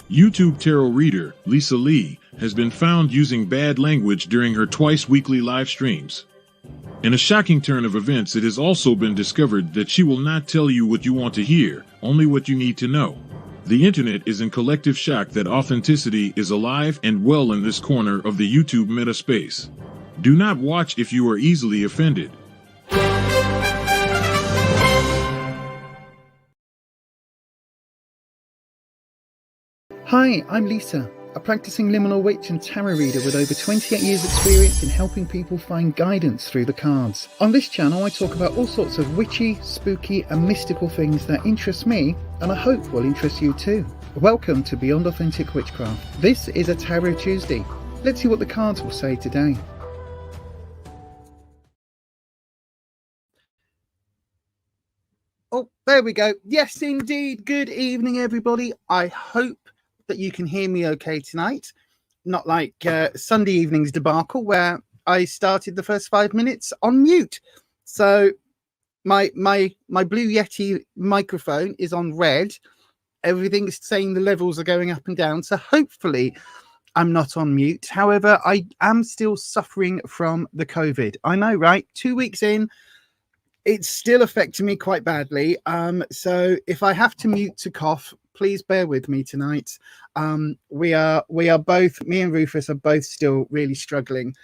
YouTube tarot reader Lisa Lee has been found using bad language during her twice-weekly live streams. In a shocking turn of events, it has also been discovered that she will not tell you what you want to hear, only what you need to know. The internet is in collective shock that authenticity is alive and well in this corner of the YouTube meta space. Do not watch if you are easily offended. Hi, I'm Lisa, a practicing liminal witch and tarot reader with over 28 years experience in helping people find guidance through the cards. On this channel I talk about all sorts of witchy, spooky and mystical things that interest me and I hope will interest you too. Welcome to Beyond Authentic Witchcraft. This is a Tarot Tuesday. Let's see what the cards will say today. Oh, there we go. Yes, indeed. Good evening, everybody. I hope that you can hear me okay tonight. Not like Sunday evening's debacle where I started the first 5 minutes on mute. So my Blue Yeti microphone is on red. Everything is saying the levels are going up and down. So hopefully I'm not on mute. However, I am still suffering from the COVID. I know, right? 2 weeks in, it's still affecting me quite badly. So if I have to mute to cough, please bear with me tonight. We are both, me and Rufus are both still really struggling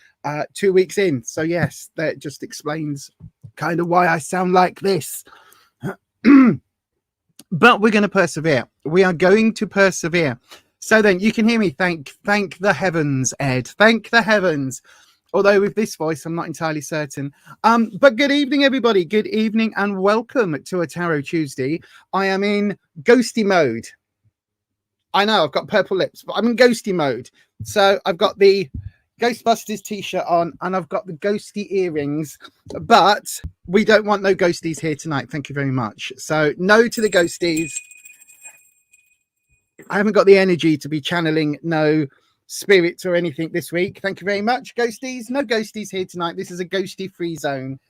2 weeks in. So yes, that just explains kind of why I sound like this. But we're going to persevere. We are going to persevere. So then you can hear me. Thank the heavens, Ed. Thank the heavens. Although with this voice, I'm not entirely certain. But good evening, everybody. Good evening and welcome to a Tarot Tuesday. I am in ghosty mode. I know I've got purple lips, but I'm in ghosty mode. So I've got the Ghostbusters t-shirt on and I've got the ghosty earrings. But we don't want no ghosties here tonight. Thank you very much. So no to the ghosties. I haven't got the energy to be channeling no spirits or anything this week. Thank you very much, ghosties. No ghosties here tonight. This is a ghosty free zone.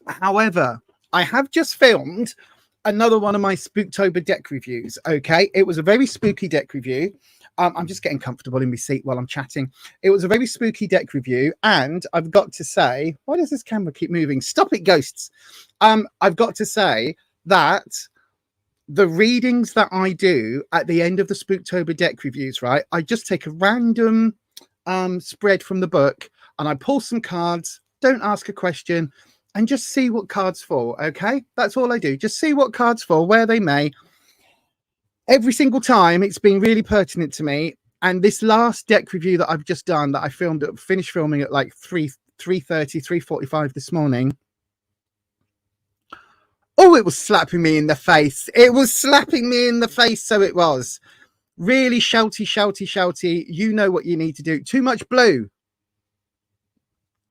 However, I have just filmed another one of my SpookTober deck reviews. Okay, it was a very spooky deck review. I'm just getting comfortable in my seat while I'm chatting. It was a very spooky deck review, and I've got to say, why does this camera keep moving? Stop it, ghosts. I've got to say that the readings that I do at the end of the SpookTober deck reviews, right? I just take a random spread from the book and I pull some cards, don't ask a question, and just see what cards fall, okay? That's all I do. Just see what cards fall, where they may. Every single time it's been really pertinent to me. And this last deck review that I've just done, that I finished filming at like 3:45 this morning. Oh, it was slapping me in the face. It was slapping me in the face. So it was really shouty, shouty, shouty. You know what you need to do. Too much blue.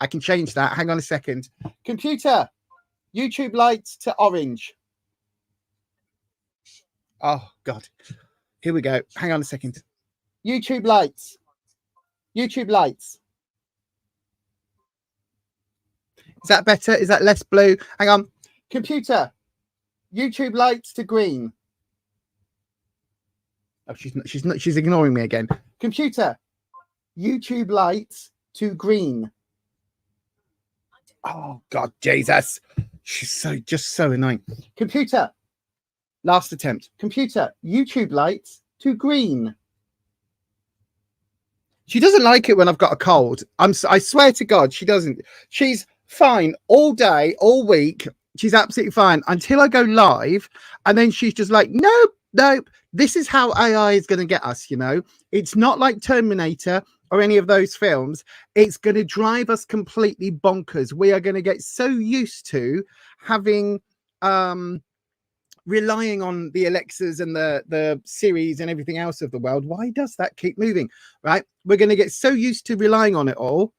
I can change that. Hang on a second. Computer, YouTube lights to orange. Oh, God. Here we go. Hang on a second. YouTube lights. YouTube lights. Is that better? Is that less blue? Hang on. Computer, YouTube lights to green. Oh, she's ignoring me again. Computer, YouTube lights to green. Oh, God, Jesus. She's just so annoying. Computer, last attempt. Computer, YouTube lights to green. She doesn't like it when I've got a cold. I swear to God, she doesn't. She's fine all day, all week. She's absolutely fine until I go live. And then she's just like, nope. This is how AI is going to get us, you know. It's not like Terminator or any of those films. It's going to drive us completely bonkers. We are going to get so used to having relying on the Alexas and the Siris and everything else of the world. Why does that keep moving? Right? We're going to get so used to relying on it all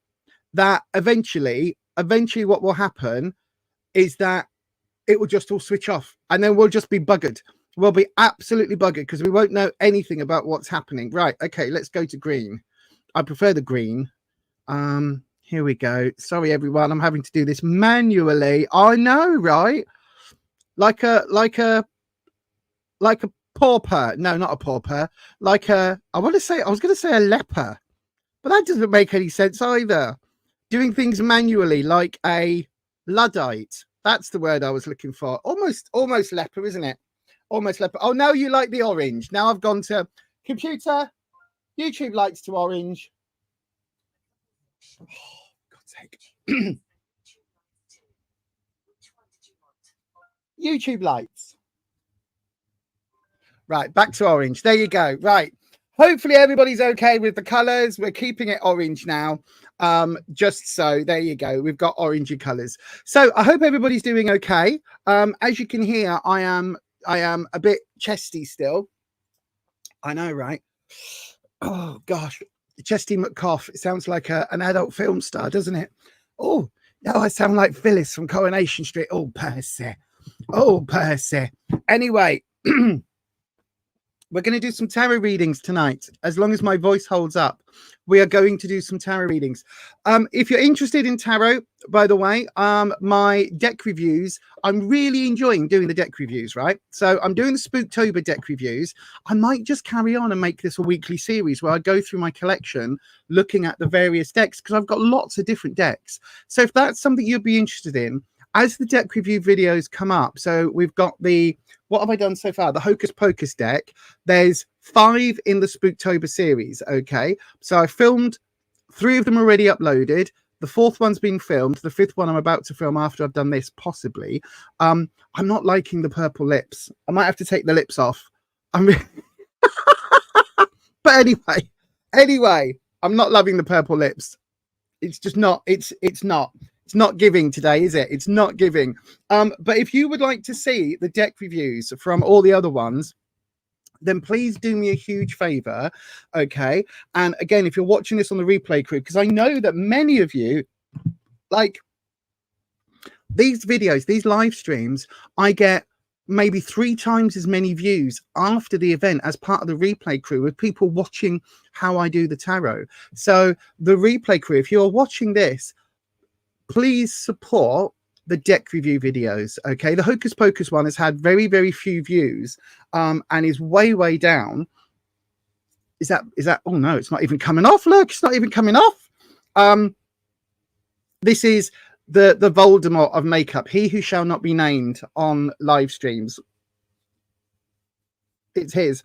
that eventually what will happen is that it will just all switch off and then we'll just be buggered. We'll be absolutely buggered because we won't know anything about what's happening. Right. Okay. Let's go to green. I prefer the green. Here we go. Sorry, everyone. I'm having to do this manually. I know, right? Like a pauper. No, not a pauper. Like I was going to say a leper, but that doesn't make any sense either. Doing things manually, like a Luddite. That's the word I was looking for. Almost leper, isn't it? Almost leper. Oh, now you like the orange. Now I've gone to computer. YouTube lights to orange. Oh, God's sake. YouTube lights. Right, back to orange. There you go. Right. Hopefully everybody's okay with the colors. We're keeping it orange now. Just so there you go. We've got orangey colors. So I hope everybody's doing okay. As you can hear, I am a bit chesty still. I know, right? Oh gosh, Chesty McCough. It sounds like an adult film star, doesn't it? Oh, now I sound like Phyllis from Coronation Street. Oh, Percy. Oh, Percy. Anyway, we're going to do some tarot readings tonight. As long as my voice holds up, we are going to do some tarot readings. If you're interested in tarot, by the way, my deck reviews, I'm really enjoying doing the deck reviews, right? So I'm doing the SpookTober deck reviews. I might just carry on and make this a weekly series where I go through my collection looking at the various decks, because I've got lots of different decks. So if that's something you'd be interested in, as the deck review videos come up, so we've got what have I done so far? The Hocus Pocus deck. There's 5 in the SpookTober series, okay? So I filmed 3 of them already uploaded. The 4th one's been filmed. The 5th one I'm about to film after I've done this, possibly. I'm not liking the purple lips. I might have to take the lips off. But anyway, I'm not loving the purple lips. It's just not. It's not giving today, is it? It's not giving. But if you would like to see the deck reviews from all the other ones, then please do me a huge favor, okay? And again, if you're watching this on the replay crew, because I know that many of you, like these videos, these live streams, I get maybe 3 times as many views after the event as part of the replay crew, with people watching how I do the tarot. So the replay crew, if you're watching this, please support the deck review videos, okay? The Hocus Pocus one has had very, very few views, and is way down. Is that? Oh no, it's not even coming off. Look, it's not even coming off. This is the Voldemort of makeup, he who shall not be named, on live streams. It's his.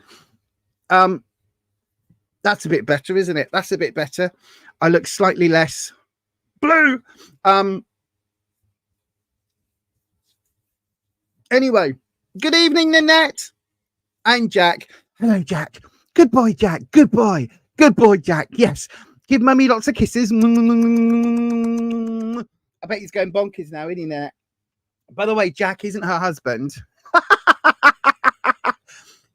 That's a bit better, isn't it? That's a bit better. I look slightly less blue. Anyway, good evening, Nanette and Jack. Hello, Jack. Good boy, Jack. Good boy. Good boy, Jack. Yes. Give mummy lots of kisses. I bet he's going bonkers now, isn't he, Nanette? By the way, Jack isn't her husband.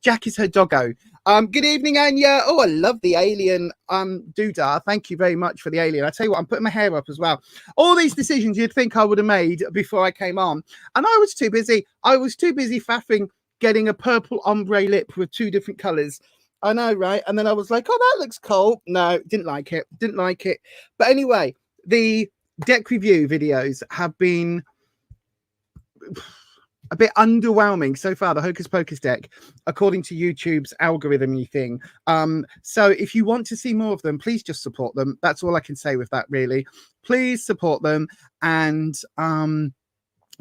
Jack is her doggo. Good evening, Anya. Oh, I love the alien doodah. Thank you very much for the alien. I tell you what, I'm putting my hair up as well. All these decisions you'd think I would have made before I came on, and I was too busy. I was too busy faffing getting a purple ombre lip with 2 different colors. I know, right? And then I was like, oh, that looks cool. No, didn't like it. Didn't like it. But anyway, the deck review videos have been a bit underwhelming so far, the Hocus Pocus deck, according to YouTube's algorithm-y thing. So if you want to see more of them, please just support them. That's all I can say with that, really. Please support them and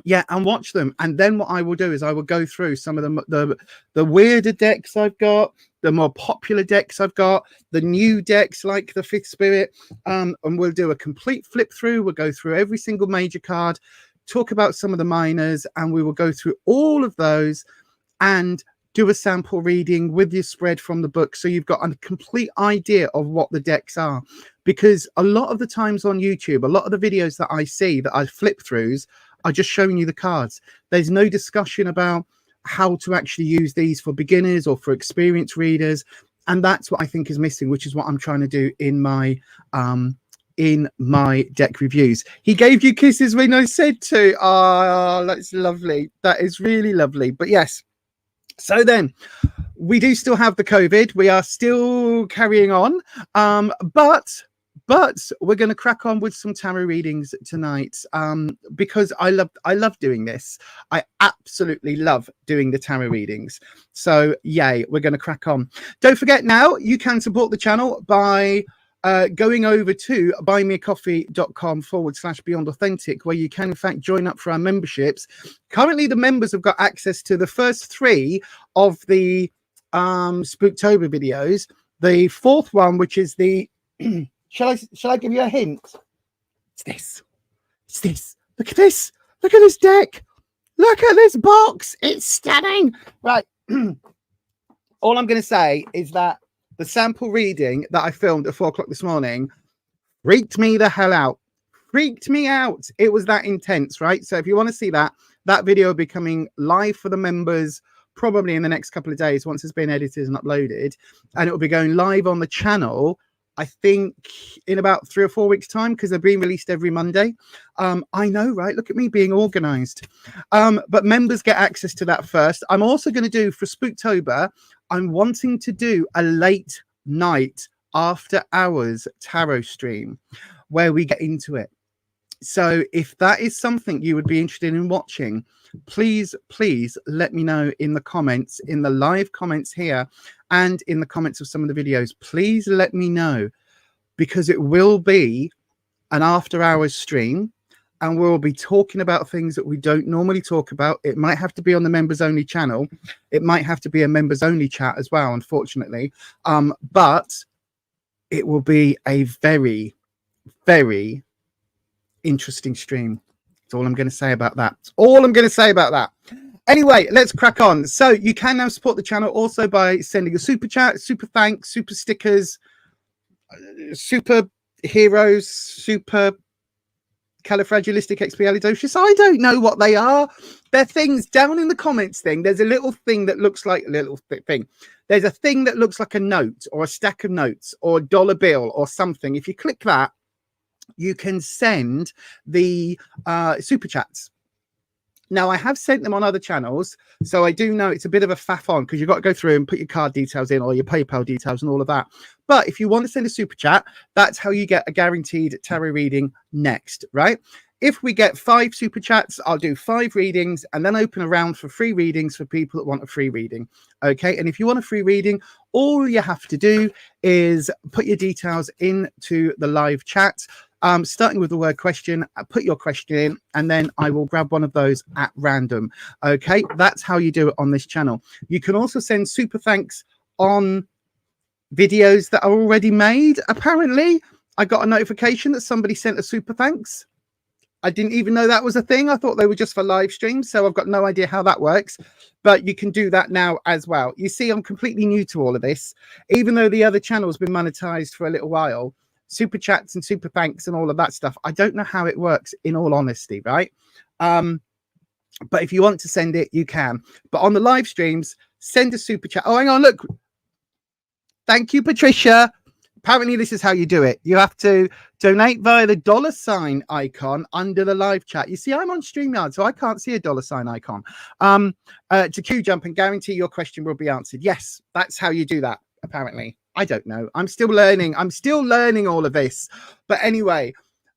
yeah, and watch them. And then what I will do is I will go through some of the weirder decks I've got, the more popular decks I've got, the new decks like the 5th Spirit, and we'll do a complete flip through. We'll go through every single major card, talk about some of the minors, and we will go through all of those and do a sample reading with your spread from the book, so you've got a complete idea of what the decks are. Because a lot of the times on YouTube, a lot of the videos that I see that I flip throughs are just showing you the cards. There's no discussion about how to actually use these for beginners or for experienced readers, and that's what I think is missing, which is what I'm trying to do in my deck reviews. He gave you kisses when I said to. Oh, that's lovely. That is really lovely. But yes, so then we do still have the COVID. We are still carrying on. But But we're going to crack on with some tarot readings tonight, because I love doing this. I absolutely love doing the tarot readings. So yay, we're going to crack on. Don't forget now, you can support the channel by going over to buymeacoffee.com/Beyond Authentic, where you can in fact join up for our memberships. Currently, the members have got access to the first 3 of the SpookTober videos. The 4th one, which is the shall I give you a hint? It's this. It's this. Look at this. Look at this deck. Look at this box. It's stunning. Right. All I'm going to say is that the sample reading that I filmed at 4 o'clock this morning freaked me the hell out. Freaked me out. It was that intense, right? So if you want to see that, that video will be coming live for the members probably in the next couple of days once it's been edited and uploaded. And it will be going live on the channel, I think, in about 3 or 4 weeks' time, because they're being released every Monday. I know, right? Look at me being organized. But members get access to that first. I'm also going to do, for Spooktober, I'm wanting to do a late night after hours tarot stream where we get into it. So if that is something you would be interested in watching, please let me know in the comments, in the live comments here and in the comments of some of the videos. Please let me know, because it will be an after hours stream and we'll be talking about things that we don't normally talk about. It might have to be on the members only channel. It might have to be a members only chat as well, unfortunately. But it will be a very, very interesting stream. That's all I'm going to say about that. That's all I'm going to say about that. Anyway, let's crack on. So you can now support the channel also by sending a super chat, super thanks, super stickers, super heroes, super califragilisticexpialidocious. I don't know what they are. They're things down in the comments thing. There's a little thing that looks like a little thing. There's a thing that looks like a note or a stack of notes or a dollar bill or something. If you click that, you can send the super chats. Now, I have sent them on other channels, so I do know it's a bit of a faff on, because you've got to go through and put your card details in or your PayPal details and all of that. But if you want to send a super chat, that's how you get a guaranteed tarot reading next, right? If we get 5 super chats, I'll do 5 readings and then open a round for free readings for people that want a free reading. Okay, and if you want a free reading, all you have to do is put your details into the live chat. Starting with the word question, put your question in, and then I will grab one of those at random. Okay, that's how you do it on this channel. You can also send super thanks on videos that are already made. Apparently, I got a notification that somebody sent a super thanks. I didn't even know that was a thing. I thought they were just for live streams, so I've got no idea how that works. But you can do that now as well. You see, I'm completely new to all of this, even though the other channel has been monetized for a little while. Super chats and super thanks and all of that stuff, I don't know how it works, in all honesty, right? But if you want to send it, you can. But on the live streams, send a super chat. Oh, hang on, look. Thank you, Patricia. Apparently, this is how you do it. You have to donate via the $ icon under the live chat. You see, I'm on StreamYard, so I can't see a $ icon. To queue jump and guarantee your question will be answered. Yes, that's how you do that, apparently. I don't know. I'm still learning. I'm still learning all of this. But anyway,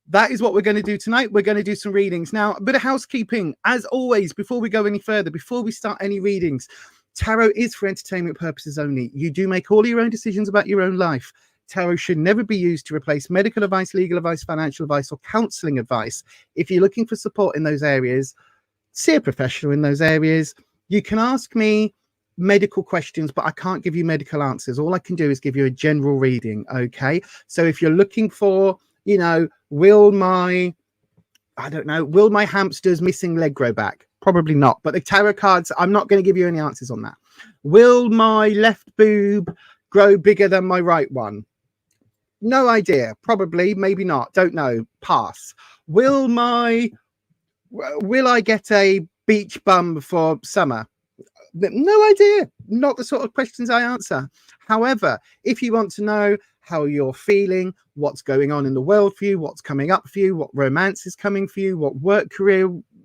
that is what we're going to do tonight. We're going to do some readings. Now, a bit of housekeeping, as always, before we go any further, before we start any readings. Tarot is for entertainment purposes only. You do make all your own decisions about your own life. Tarot should never be used to replace medical advice, legal advice, financial advice, or counseling advice. If you're looking for support in those areas, see a professional in those areas. You can ask me medical questions, but I can't give you medical answers. All I can do is give you a general reading. Okay, so if you're looking for, you know, will my hamster's missing leg grow back? Probably not. But the tarot cards, I'm not going to give you any answers on that. Will my left boob grow bigger than my right one? No idea. Probably, maybe not. Don't know. Pass. Will I get a beach bum for summer? No idea. Not the sort of questions I answer. However, if you want to know how you're feeling, what's going on in the world for you, what's coming up for you, what romance is coming for you, what work career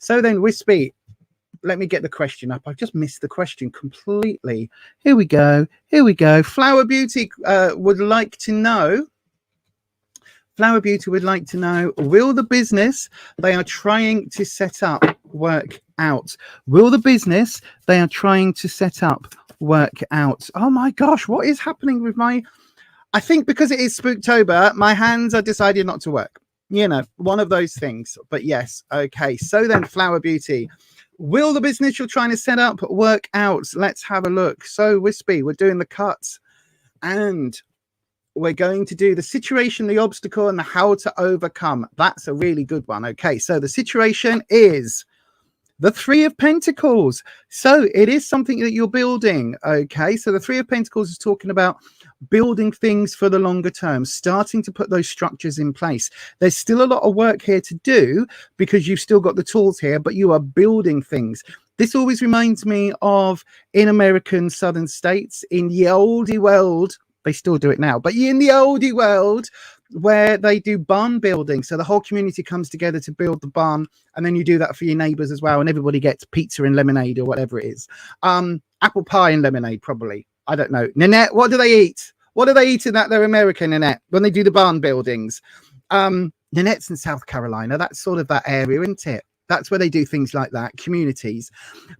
So then, Wispy, let me get the question up. I've just missed the question completely. Here we go. Here we go. Flower Beauty would like to know. Flower Beauty would like to know, will the business they are trying to set up work out? Will the business they are trying to set up work out? Oh my gosh, what is happening with my... I think because it is Spooktober, my hands are decided not to work. You know, one of those things. But yes, okay. So then, Flower Beauty, will the business you're trying to set up work out? Let's have a look. So, Wispy, we're doing the cuts. And we're going to do the situation, the obstacle, and the how to overcome. That's a really good one. Okay, so the situation is the Three of Pentacles. So it is something that you're building. Okay, so the Three of Pentacles is talking about building things for the longer term, starting to put those structures in place. There's still a lot of work here to do because you've still got the tools here, but you are building things. This always reminds me of in American southern states, in the oldie world. They still do it now, but in the oldie world where they do barn building. So the whole community comes together to build the barn, and then you do that for your neighbors as well. And everybody gets pizza and lemonade or whatever it is. Apple pie and lemonade, probably. I don't know. Nanette, what do they eat? What do they eat in that? They're American, Nanette, when they do the barn buildings. Nanette's in South Carolina. That's sort of that area, isn't it? That's where they do things like that, communities.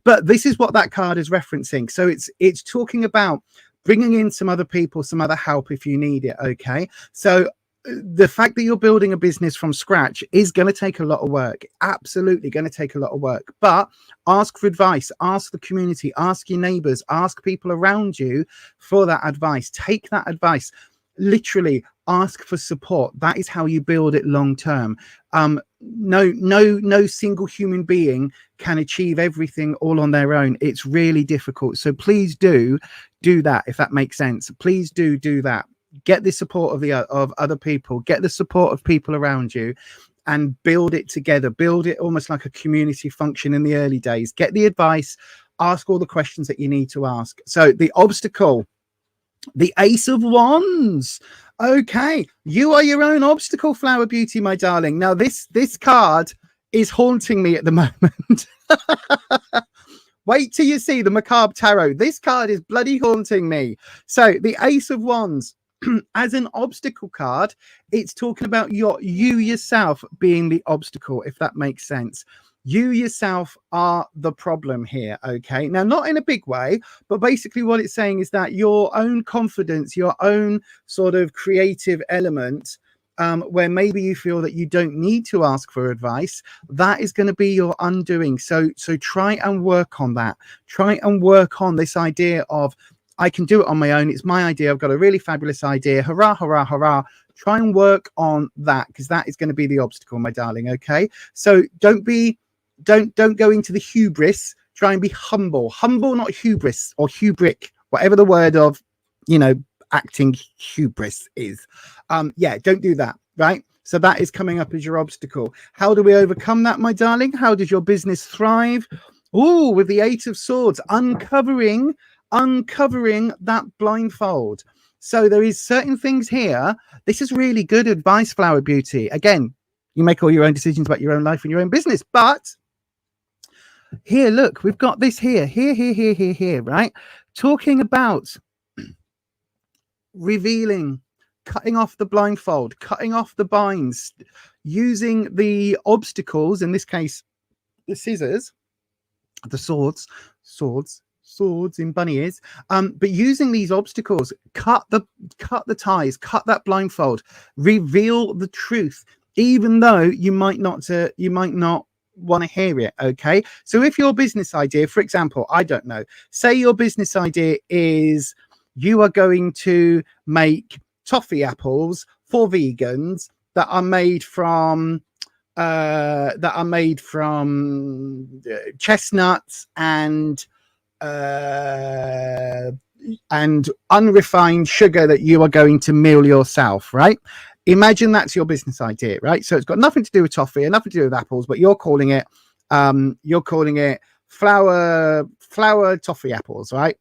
But this is what that card is referencing. So it's talking about bringing in some other people, some other help if you need it. Okay, so the fact that you're building a business from scratch is going to take a lot of work. Absolutely going to take a lot of work. But ask for advice, ask the community, ask your neighbors, ask people around you for that advice. Take that advice. Literally ask for support. That is how you build it long term. No single human being can achieve everything all on their own. It's really difficult. So please do that, if that makes sense. Please do that. Get the support of other people. Get the support of people around you, and build it together. Build it almost like a community function in the early days. Get the advice. Ask all the questions that you need to ask. So the obstacle, the Ace of Wands. Okay, you are your own obstacle, Flower Beauty, my darling. Now this card is haunting me at the moment. Wait till you see the Macabre Tarot. This card is bloody haunting me. So the Ace of Wands, as an obstacle card, it's talking about you yourself being the obstacle, if that makes sense. You yourself are the problem here. Okay, now not in a big way, but basically what it's saying is that your own confidence, your own sort of creative element, where maybe you feel that you don't need to ask for advice, that is going to be your undoing. So try and work on that. Try and work on this idea of, I can do it on my own. It's my idea. I've got a really fabulous idea. Hurrah, hurrah, hurrah. Try and work on that, because that is going to be the obstacle, my darling. Okay, so don't go into the hubris. Try and be humble, not hubris or hubric, whatever the word of, acting hubris is. Yeah, don't do that. Right. So that is coming up as your obstacle. How do we overcome that, my darling? How does your business thrive? Oh, with the Eight of Swords, uncovering that blindfold. So there is certain things here. This is really good advice, Flower Beauty. Again, you make all your own decisions about your own life and your own business, but here, look, we've got this here, right? Talking about revealing, cutting off the blindfold, cutting off the binds, using the obstacles, in this case, the scissors, the swords in bunny ears, but using these obstacles, cut the ties, cut that blindfold, reveal the truth, even though you might not want to hear it. Okay, so if your business idea, for example, I don't know, say your business idea is you are going to make toffee apples for vegans that are made from chestnuts and unrefined sugar that you are going to mill yourself, right? Imagine that's your business idea, right? So it's got nothing to do with toffee and nothing to do with apples, but you're calling it flour toffee apples, right?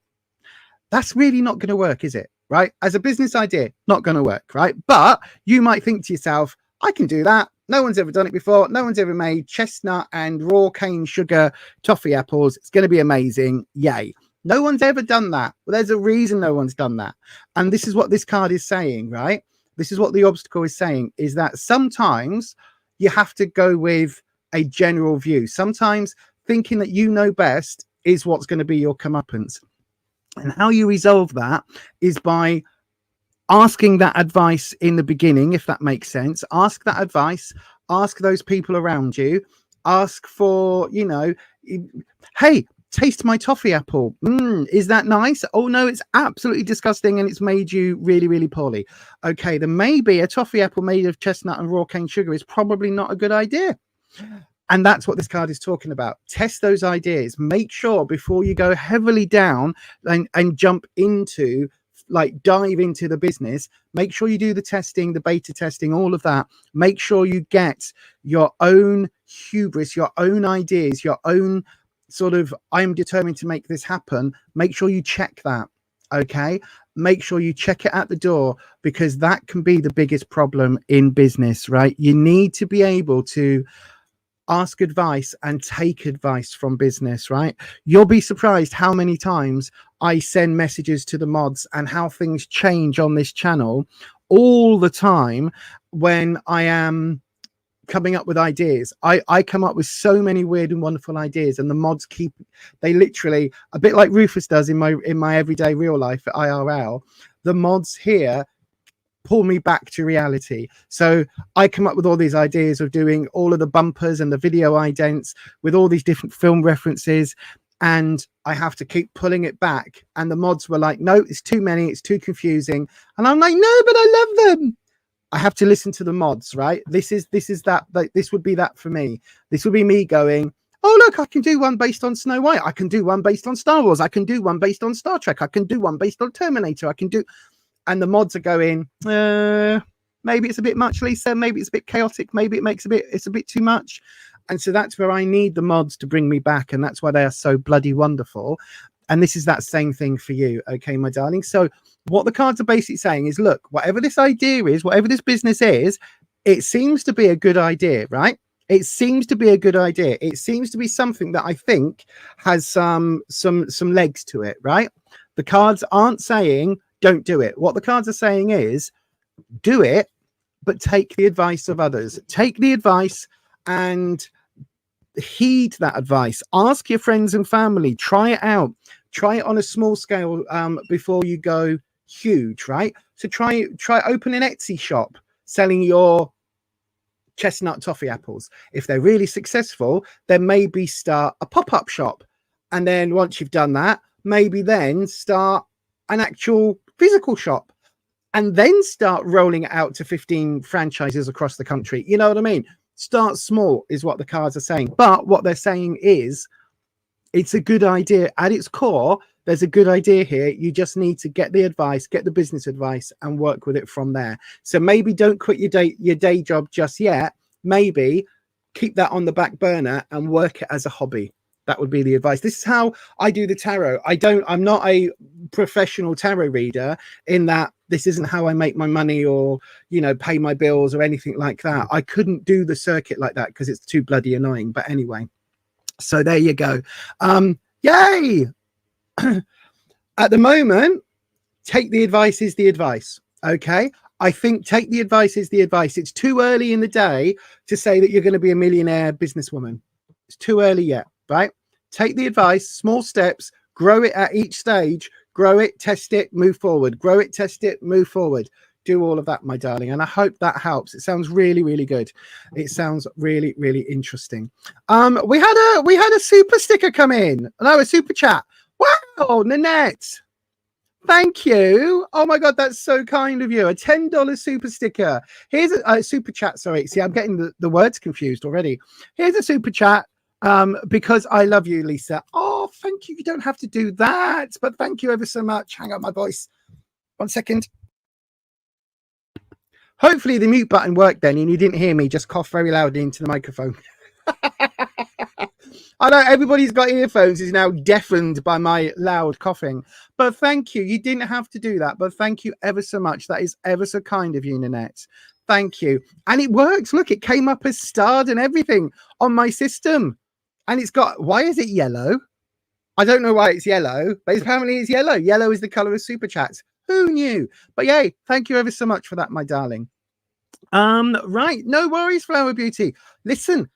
That's really not going to work, is it? Right? As a business idea, not going to work, right? But you might think to yourself, I can do that. No one's ever done it before. No one's ever made chestnut and raw cane sugar toffee apples. It's going to be amazing. Yay. No one's ever done that. Well, there's a reason no one's done that. And this is what this card is saying, right? This is what the obstacle is saying, is that sometimes you have to go with a general view. Sometimes thinking that you know best is what's going to be your comeuppance. And how you resolve that is by asking that advice in the beginning, if that makes sense. Ask that advice, ask those people around you, ask for, you know, hey, taste my toffee apple. Is that nice? Oh no, it's absolutely disgusting and it's made you really, really poorly. Okay, then maybe a toffee apple made of chestnut and raw cane sugar is probably not a good idea. And that's what this card is talking about. Test those ideas. Make sure before you go heavily down and jump into, like, dive into the business, make sure you do the testing, the beta testing, all of that. Make sure you get your own hubris, your own ideas, your own sort of, I'm determined to make this happen. Make sure you check that. Okay. Make sure you check it at the door, because that can be the biggest problem in business, right? You need to be able to ask advice and take advice from business, right? You'll be surprised how many times I send messages to the mods and how things change on this channel all the time when I am coming up with ideas. I come up with so many weird and wonderful ideas, and the mods they literally, a bit like Rufus does in my everyday real life at IRL, the mods here pull me back to reality. So I come up with all these ideas of doing all of the bumpers and the video idents with all these different film references, and I have to keep pulling it back. And the mods were like, no, it's too many, it's too confusing. And I'm like, no, but I love them. I have to listen to the mods, right? This is that, like, this would be that for me. This would be me going, oh, look, I can do one based on Snow White. I can do one based on Star Wars. I can do one based on Star Trek. I can do one based on Terminator. I can do... And the mods are going, maybe it's a bit much, Lisa. Maybe it's a bit chaotic. Maybe it's a bit too much. And so that's where I need the mods to bring me back. And that's why they are so bloody wonderful. And this is that same thing for you. Okay, my darling. So what the cards are basically saying is, look, whatever this idea is, whatever this business is, it seems to be a good idea, right? It seems to be a good idea. It seems to be something that I think has some legs to it, right? The cards aren't saying don't do it. What the cards are saying is do it, but take the advice of others. Take the advice and heed that advice. Ask your friends and family. Try it out. Try it on a small scale before you go huge, right? So try open an Etsy shop selling your chestnut toffee apples. If they're really successful, then maybe start a pop-up shop. And then once you've done that, maybe then start an actual physical shop, and then start rolling it out to 15 franchises across the country. You know what I mean? Start small is what the cards are saying. But what they're saying is it's a good idea. At its core, there's a good idea here. You just need to get the advice, get the business advice, and work with it from there. So maybe don't quit your day job just yet. Maybe keep that on the back burner and work it as a hobby. That would be the advice. This is how I do the tarot. I'm not a professional tarot reader, in that this isn't how I make my money or, you know, pay my bills or anything like that. I couldn't do the circuit like that because it's too bloody annoying. But anyway, so there you go. Yay. At the moment, take the advice is the advice. Okay. I think take the advice is the advice. It's too early in the day to say that you're going to be a millionaire businesswoman. It's too early yet, right? Take the advice, small steps, grow it at each stage, grow it, test it, move forward, grow it, test it, move forward. Do all of that, my darling. And I hope that helps. It sounds really, really good. It sounds really, really interesting. We had a super sticker come in. No, a super chat. Wow, Nanette. Thank you. Oh my God, that's so kind of you. A $10 super sticker. Here's a super chat. Sorry. See, I'm getting the words confused already. Here's a super chat. Because I love you, Lisa. Oh, thank you. You don't have to do that, but thank you ever so much. Hang on my voice. 1 second. Hopefully the mute button worked then and you didn't hear me just cough very loudly into the microphone. I know everybody's got earphones is now deafened by my loud coughing, but thank you. You didn't have to do that, but thank you ever so much. That is ever so kind of you, Nanette. Thank you. And it works. Look, it came up as starred and everything on my system. And it's got, why is it yellow? I don't know why it's yellow, but apparently it's yellow. Yellow is the color of Super Chats. Who knew? But yay, thank you ever so much for that, my darling. Right. No worries, Flower Beauty. Listen,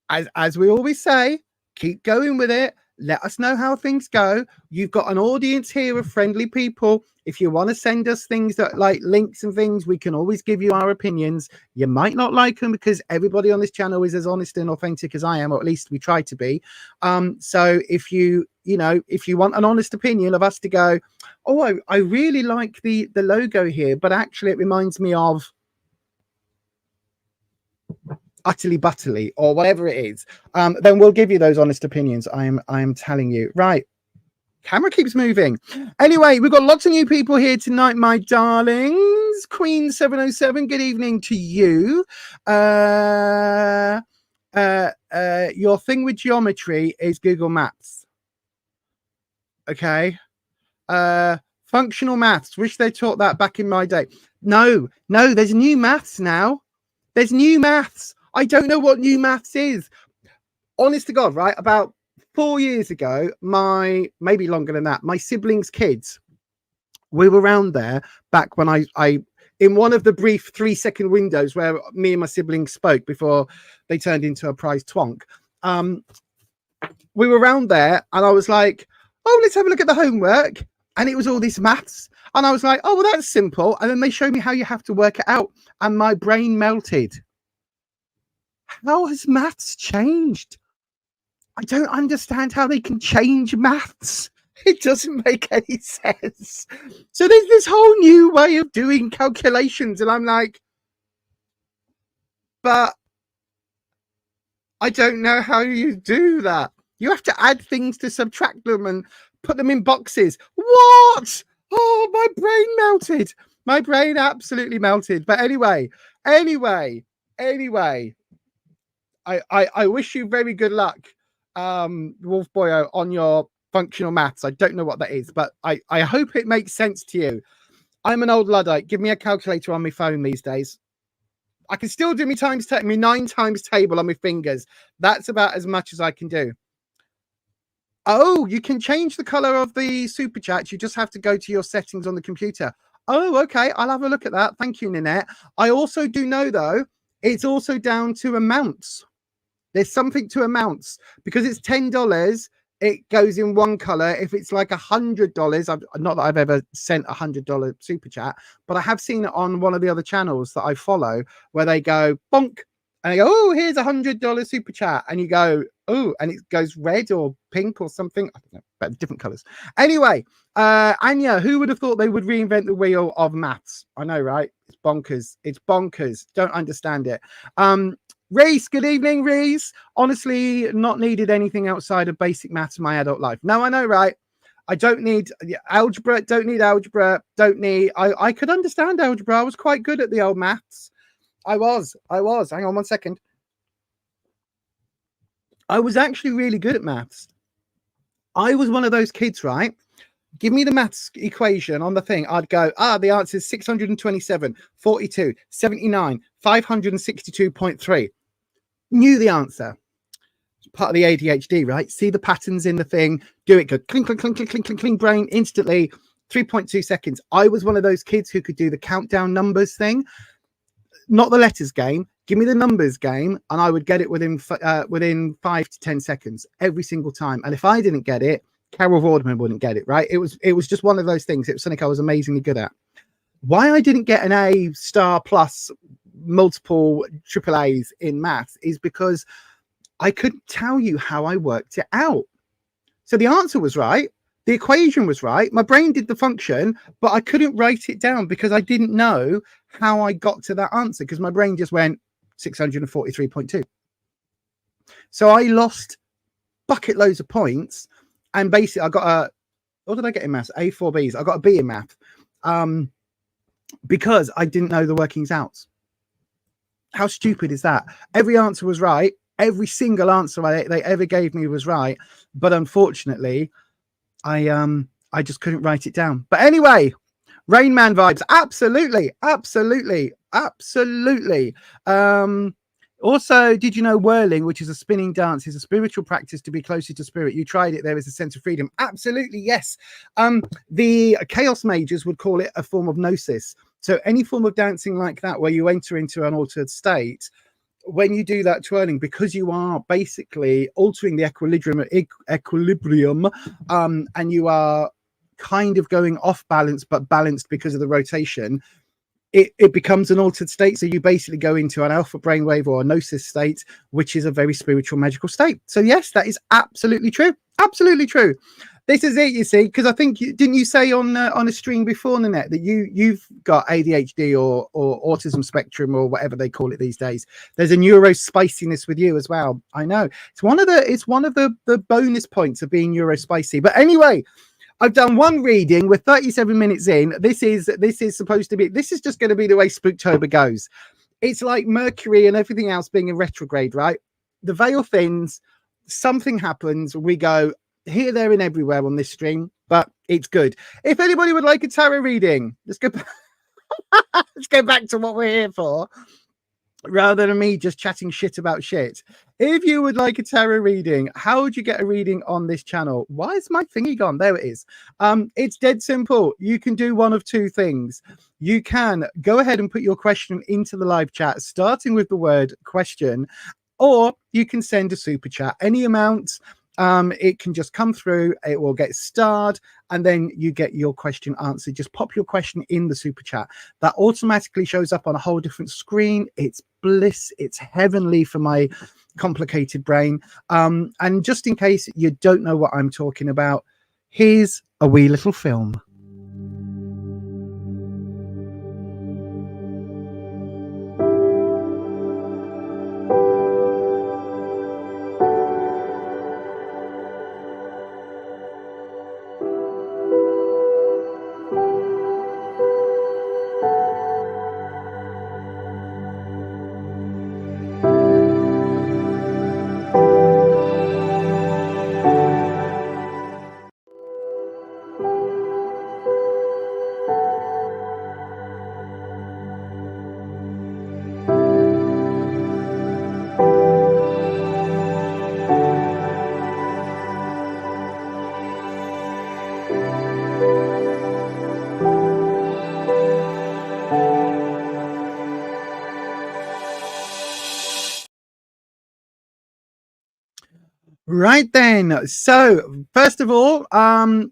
as we always say, keep going with it. Let us know how things go. You've got an audience here of friendly people. If you want to send us things that like links and things, we can always give you our opinions. You might not like them because everybody on this channel is as honest and authentic as I am, or at least we try to be. So if you want an honest opinion of us to go, oh, I really like the logo here, but actually it reminds me of Utterly Butterly or whatever it is, then we'll give you those honest opinions. I am telling you. Right, camera keeps moving. Anyway, we've got lots of new people here tonight, my darlings. Queen 707, good evening to you. Your thing with geometry is Google Maps. Okay. Functional maths, wish they taught that back in my day. No, there's new maths now. There's new maths. I don't know what new maths is. Honest to God, right? About 4 years ago, maybe longer than that, my siblings' kids, we were around there back when I in one of the brief 3-second windows where me and my siblings spoke before they turned into a prize twonk. We were around there and I was like, oh, let's have a look at the homework. And it was all this maths. And I was like, oh, well, that's simple. And then they showed me how you have to work it out. And my brain melted. How has maths changed? I don't understand how they can change maths. It doesn't make any sense. So there's this whole new way of doing calculations. And I'm like, but I don't know how you do that. You have to add things to subtract them and put them in boxes. What? Oh, my brain melted. My brain absolutely melted. But anyway, I wish you very good luck, Wolf Boyo, on your functional maths. I don't know what that is, but I hope it makes sense to you. I'm an old Luddite. Give me a calculator on my phone these days. I can still do me 9 times table on my fingers. That's about as much as I can do. Oh, you can change the color of the super chat. You just have to go to your settings on the computer. Oh, okay. I'll have a look at that. Thank you, Ninette. I also do know, though, it's also down to amounts. There's something to amounts because it's $10. It goes in one color. If it's like $100, not that I've ever sent $100 super chat, but I have seen it on one of the other channels that I follow where they go bonk and they go, oh, here's $100 super chat, and you go, oh, and it goes red or pink or something. I don't know, but different colors. Anyway, Anya, who would have thought they would reinvent the wheel of maths? I know, right? It's bonkers. It's bonkers. Don't understand it. Reese, good evening, Reese. Honestly, not needed anything outside of basic maths in my adult life. No, I know, right? I don't need algebra. Don't need algebra. Don't need. I could understand algebra. I was quite good at the old maths. I was. Hang on one second. I was actually really good at maths. I was one of those kids, right? Give me the maths equation on the thing. I'd go, the answer is 627, 42, 79, 562.3. Knew the answer. Part of the ADHD, right? See the patterns in the thing, do it, go clink, clink, clink, clink, clink, clink, clink, brain instantly, 3.2 seconds. I was one of those kids who could do the countdown numbers thing, not the letters game. Give me the numbers game, and I would get it within 5 to 10 seconds every single time. And if I didn't get it, Carol Vorderman wouldn't get it, right? It was just one of those things. It was something I was amazingly good at. Why I didn't get an A star plus multiple triple A's in maths is because I couldn't tell you how I worked it out. So the answer was right. The equation was right. My brain did the function, but I couldn't write it down because I didn't know how I got to that answer because my brain just went 643.2. So I lost bucket loads of points. And basically, I got what did I get in maths? A, 4 Bs. I got a B in math because I didn't know the workings out. How stupid is that? Every answer was right. Every single answer they ever gave me was right. But unfortunately, I just couldn't write it down. But anyway, Rain Man vibes. Absolutely. Absolutely. Absolutely. Also, did you know whirling, which is a spinning dance, is a spiritual practice to be closer to spirit? You tried it. There is a sense of freedom. Absolutely. Yes. The chaos mages would call it a form of gnosis. So any form of dancing like that, where you enter into an altered state, when you do that twirling, because you are basically altering the equilibrium, and you are kind of going off balance, but balanced because of the rotation, it becomes an altered state. So you basically go into an alpha brainwave or a gnosis state, which is a very spiritual, magical state. So yes, that is absolutely true. Absolutely true. This is it, you see, because I think didn't you say on a stream before, Nanette, that you've got ADHD or autism spectrum or whatever they call it these days. There's a neuro spiciness with you as well. I know it's one of the bonus points of being neuro spicy. But anyway, I've done one reading. We're 37 minutes in. This is just going to be the way SpookTober goes. It's like Mercury and everything else being in retrograde, right? The veil thins, something happens, we go here, there, and everywhere on this stream, but it's good. If anybody would like a tarot reading, let's go back to what we're here for, rather than me just chatting shit about shit. If you would like a tarot reading, how would you get a reading on this channel? Why is my thingy gone? There it is. It's dead simple. You can do one of two things. You can go ahead and put your question into the live chat, starting with the word question, or you can send a super chat, any amount. It can just come through, it will get starred, and then you get your question answered. Just pop your question in the super chat. That automatically shows up on a whole different screen. It's bliss, it's heavenly for my complicated brain. And just in case you don't know what I'm talking about, here's a wee little film. Right then, so first of all, what I'm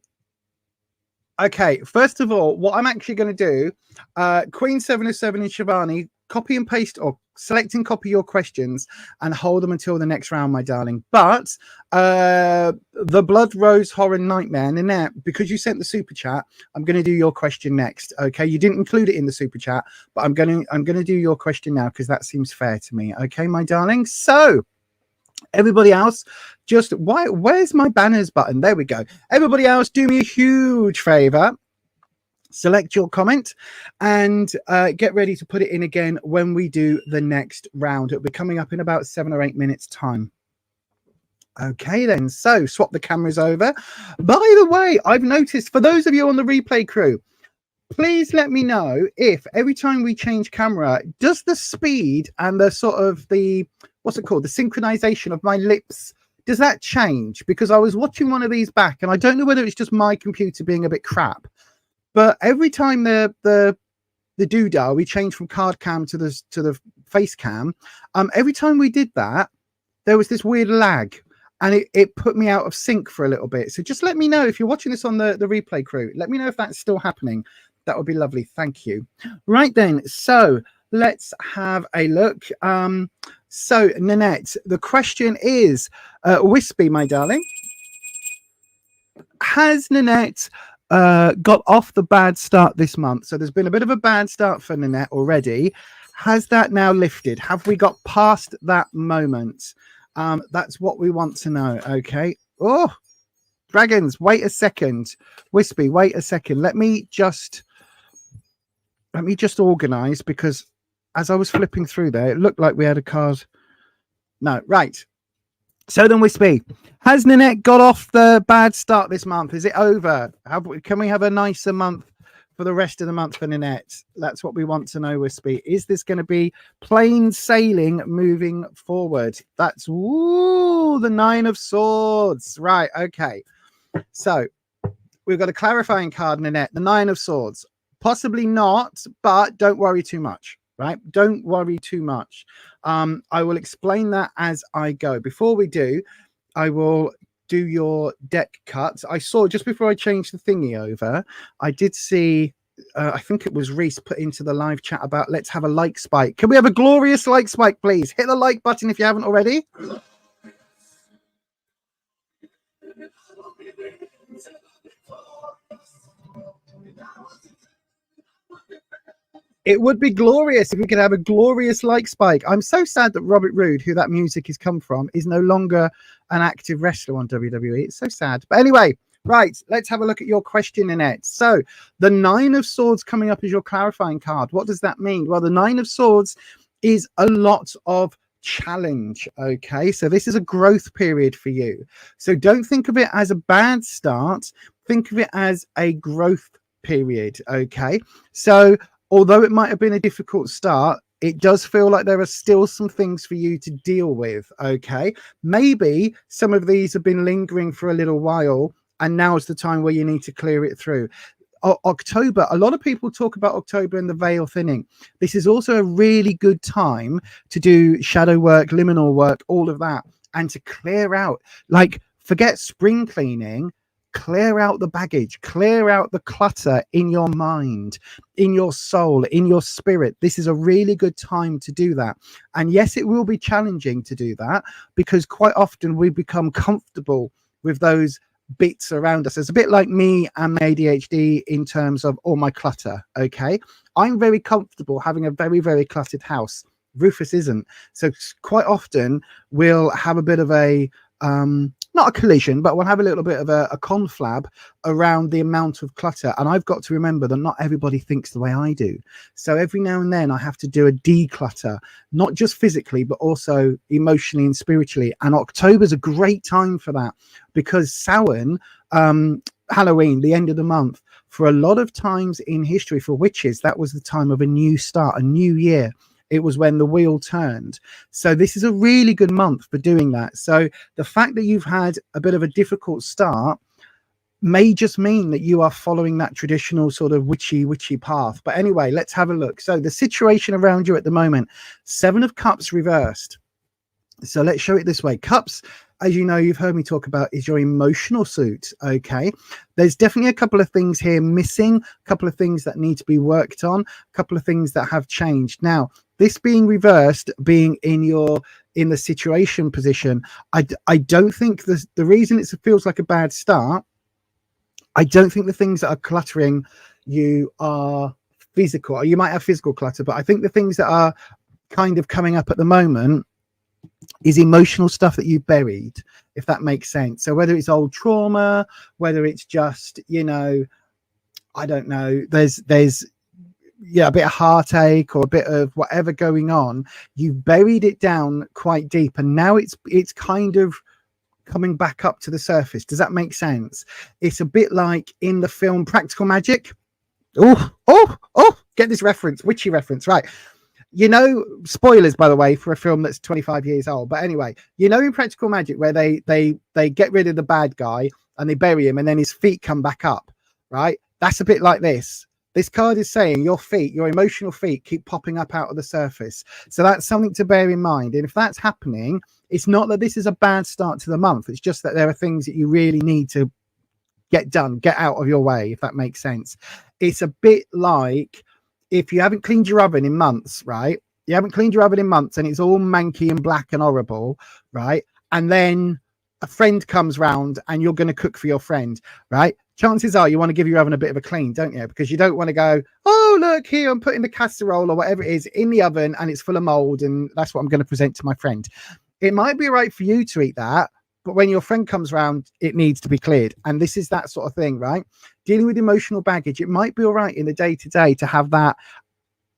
actually going to do, Queen 707 and Shivani, copy and paste or select and copy your questions and hold them until the next round, my darling. But the Blood Rose Horror Nightmare, Nanette, because you sent the super chat, I'm going to do your question next. Okay, you didn't include it in the super chat, but I'm going to do your question now because that seems fair to me. Okay, my darling. So everybody else, just where's my banners button? There we go. Everybody else, do me a huge favor, select your comment and get ready to put it in again when we do the next round. It'll be coming up in about 7 or 8 minutes time. Okay then, so swap the cameras over. By the way, I've noticed, for those of you on the replay crew, please let me know if every time we change camera, does the speed and the sort of the, what's it called, the synchronization of my lips, does that change? Because I was watching one of these back and I don't know whether it's just my computer being a bit crap, but every time the doodah, we changed from card cam to the face cam, every time we did that, there was this weird lag and it put me out of sync for a little bit. So just let me know if you're watching this on the replay crew. Let me know if that's still happening. That would be lovely. Thank you. Right then, so let's have a look. So Nanette, the question is, Wispy, my darling, has Nanette got off the bad start this month? So there's been a bit of a bad start for Nanette already. Has that now lifted? Have we got past that moment? That's what we want to know. Okay. Oh, dragons, wait a second. Wispy, wait a second. Let me just organize, because as I was flipping through there, it looked like we had a card. No, right. So then Wispy, has Nanette got off the bad start this month? Is it over? Can we have a nicer month for the rest of the month for Nanette? That's what we want to know, Wispy. Is this going to be plain sailing moving forward? That's the 9 of Swords. Right, okay. So we've got a clarifying card, Nanette, the 9 of Swords. Possibly not, but don't worry too much, right? Don't worry too much. I will explain that as I go. Before we do, I will do your deck cuts. I saw just before I changed the thingy over, I did see, I think it was Reese put into the live chat about let's have a like spike. Can we have a glorious like spike, please? Hit the like button if you haven't already. It would be glorious if we could have a glorious like spike. I'm so sad that Robert Roode, who that music has come from, is no longer an active wrestler on WWE. It's so sad. But anyway, right, let's have a look at your question, Annette. So the 9 of Swords coming up as your clarifying card. What does that mean? Well, the 9 of Swords is a lot of challenge. Okay, so this is a growth period for you. So don't think of it as a bad start. Think of it as a growth period. Okay, so although it might have been a difficult start, it does feel like there are still some things for you to deal with. Okay, maybe some of these have been lingering for a little while, and now is the time where you need to clear it through. October, a lot of people talk about October and the veil thinning. This is also a really good time to do shadow work, liminal work, all of that, and to clear out, like, forget spring cleaning. Clear out the baggage, clear out the clutter in your mind, in your soul, in your spirit. This is a really good time to do that. And yes, it will be challenging to do that because quite often we become comfortable with those bits around us. It's a bit like me and my ADHD in terms of all my clutter. Okay, I'm very comfortable having a very, very cluttered house. Rufus isn't. So quite often we'll have a bit of a not a collision, but we'll have a little bit of a conflab around the amount of clutter. And I've got to remember that not everybody thinks the way I do. So every now and then I have to do a declutter, not just physically, but also emotionally and spiritually. And October's a great time for that because Samhain, Halloween, the end of the month, for a lot of times in history for witches, that was the time of a new start, a new year. It was when the wheel turned. So this is a really good month for doing that. So the fact that you've had a bit of a difficult start may just mean that you are following that traditional sort of witchy path. But anyway, let's have a look. So the situation around you at the moment, 7 of Cups reversed. So let's show it this way. Cups, as you know, you've heard me talk about, is your emotional suit. Okay, there's definitely a couple of things here missing, a couple of things that need to be worked on, a couple of things that have changed. Now, this being reversed, being in the situation position, I don't think the reason it feels like a bad start, I don't think the things that are cluttering you are physical. You might have physical clutter, but I think the things that are kind of coming up at the moment is emotional stuff that you buried, if that makes sense. So whether it's old trauma, whether it's just, you know, I don't know, there's a bit of heartache or a bit of whatever going on, you've buried it down quite deep, and now it's kind of coming back up to the surface. Does that make sense? It's a bit like in the film Practical Magic. Oh, get this reference, witchy reference, right? You know, spoilers, by the way, for a film that's 25 years old. But anyway, you know, in Practical Magic, where they get rid of the bad guy and they bury him and then his feet come back up, right? That's a bit like this. This card is saying your feet, your emotional feet, keep popping up out of the surface. So that's something to bear in mind. And if that's happening, it's not that this is a bad start to the month. It's just that there are things that you really need to get done, get out of your way, if that makes sense. It's a bit like if you haven't cleaned your oven in months, right? You haven't cleaned your oven in months and it's all manky and black and horrible, right? And then a friend comes round and you're going to cook for your friend, right? Chances are you want to give your oven a bit of a clean, don't you? Because you don't want to go, oh, look here, I'm putting the casserole or whatever it is in the oven and it's full of mold and that's what I'm going to present to my friend. It might be right for you to eat that, but when your friend comes around, it needs to be cleared. And this is that sort of thing, right? Dealing with emotional baggage, it might be all right in the day-to-day to have that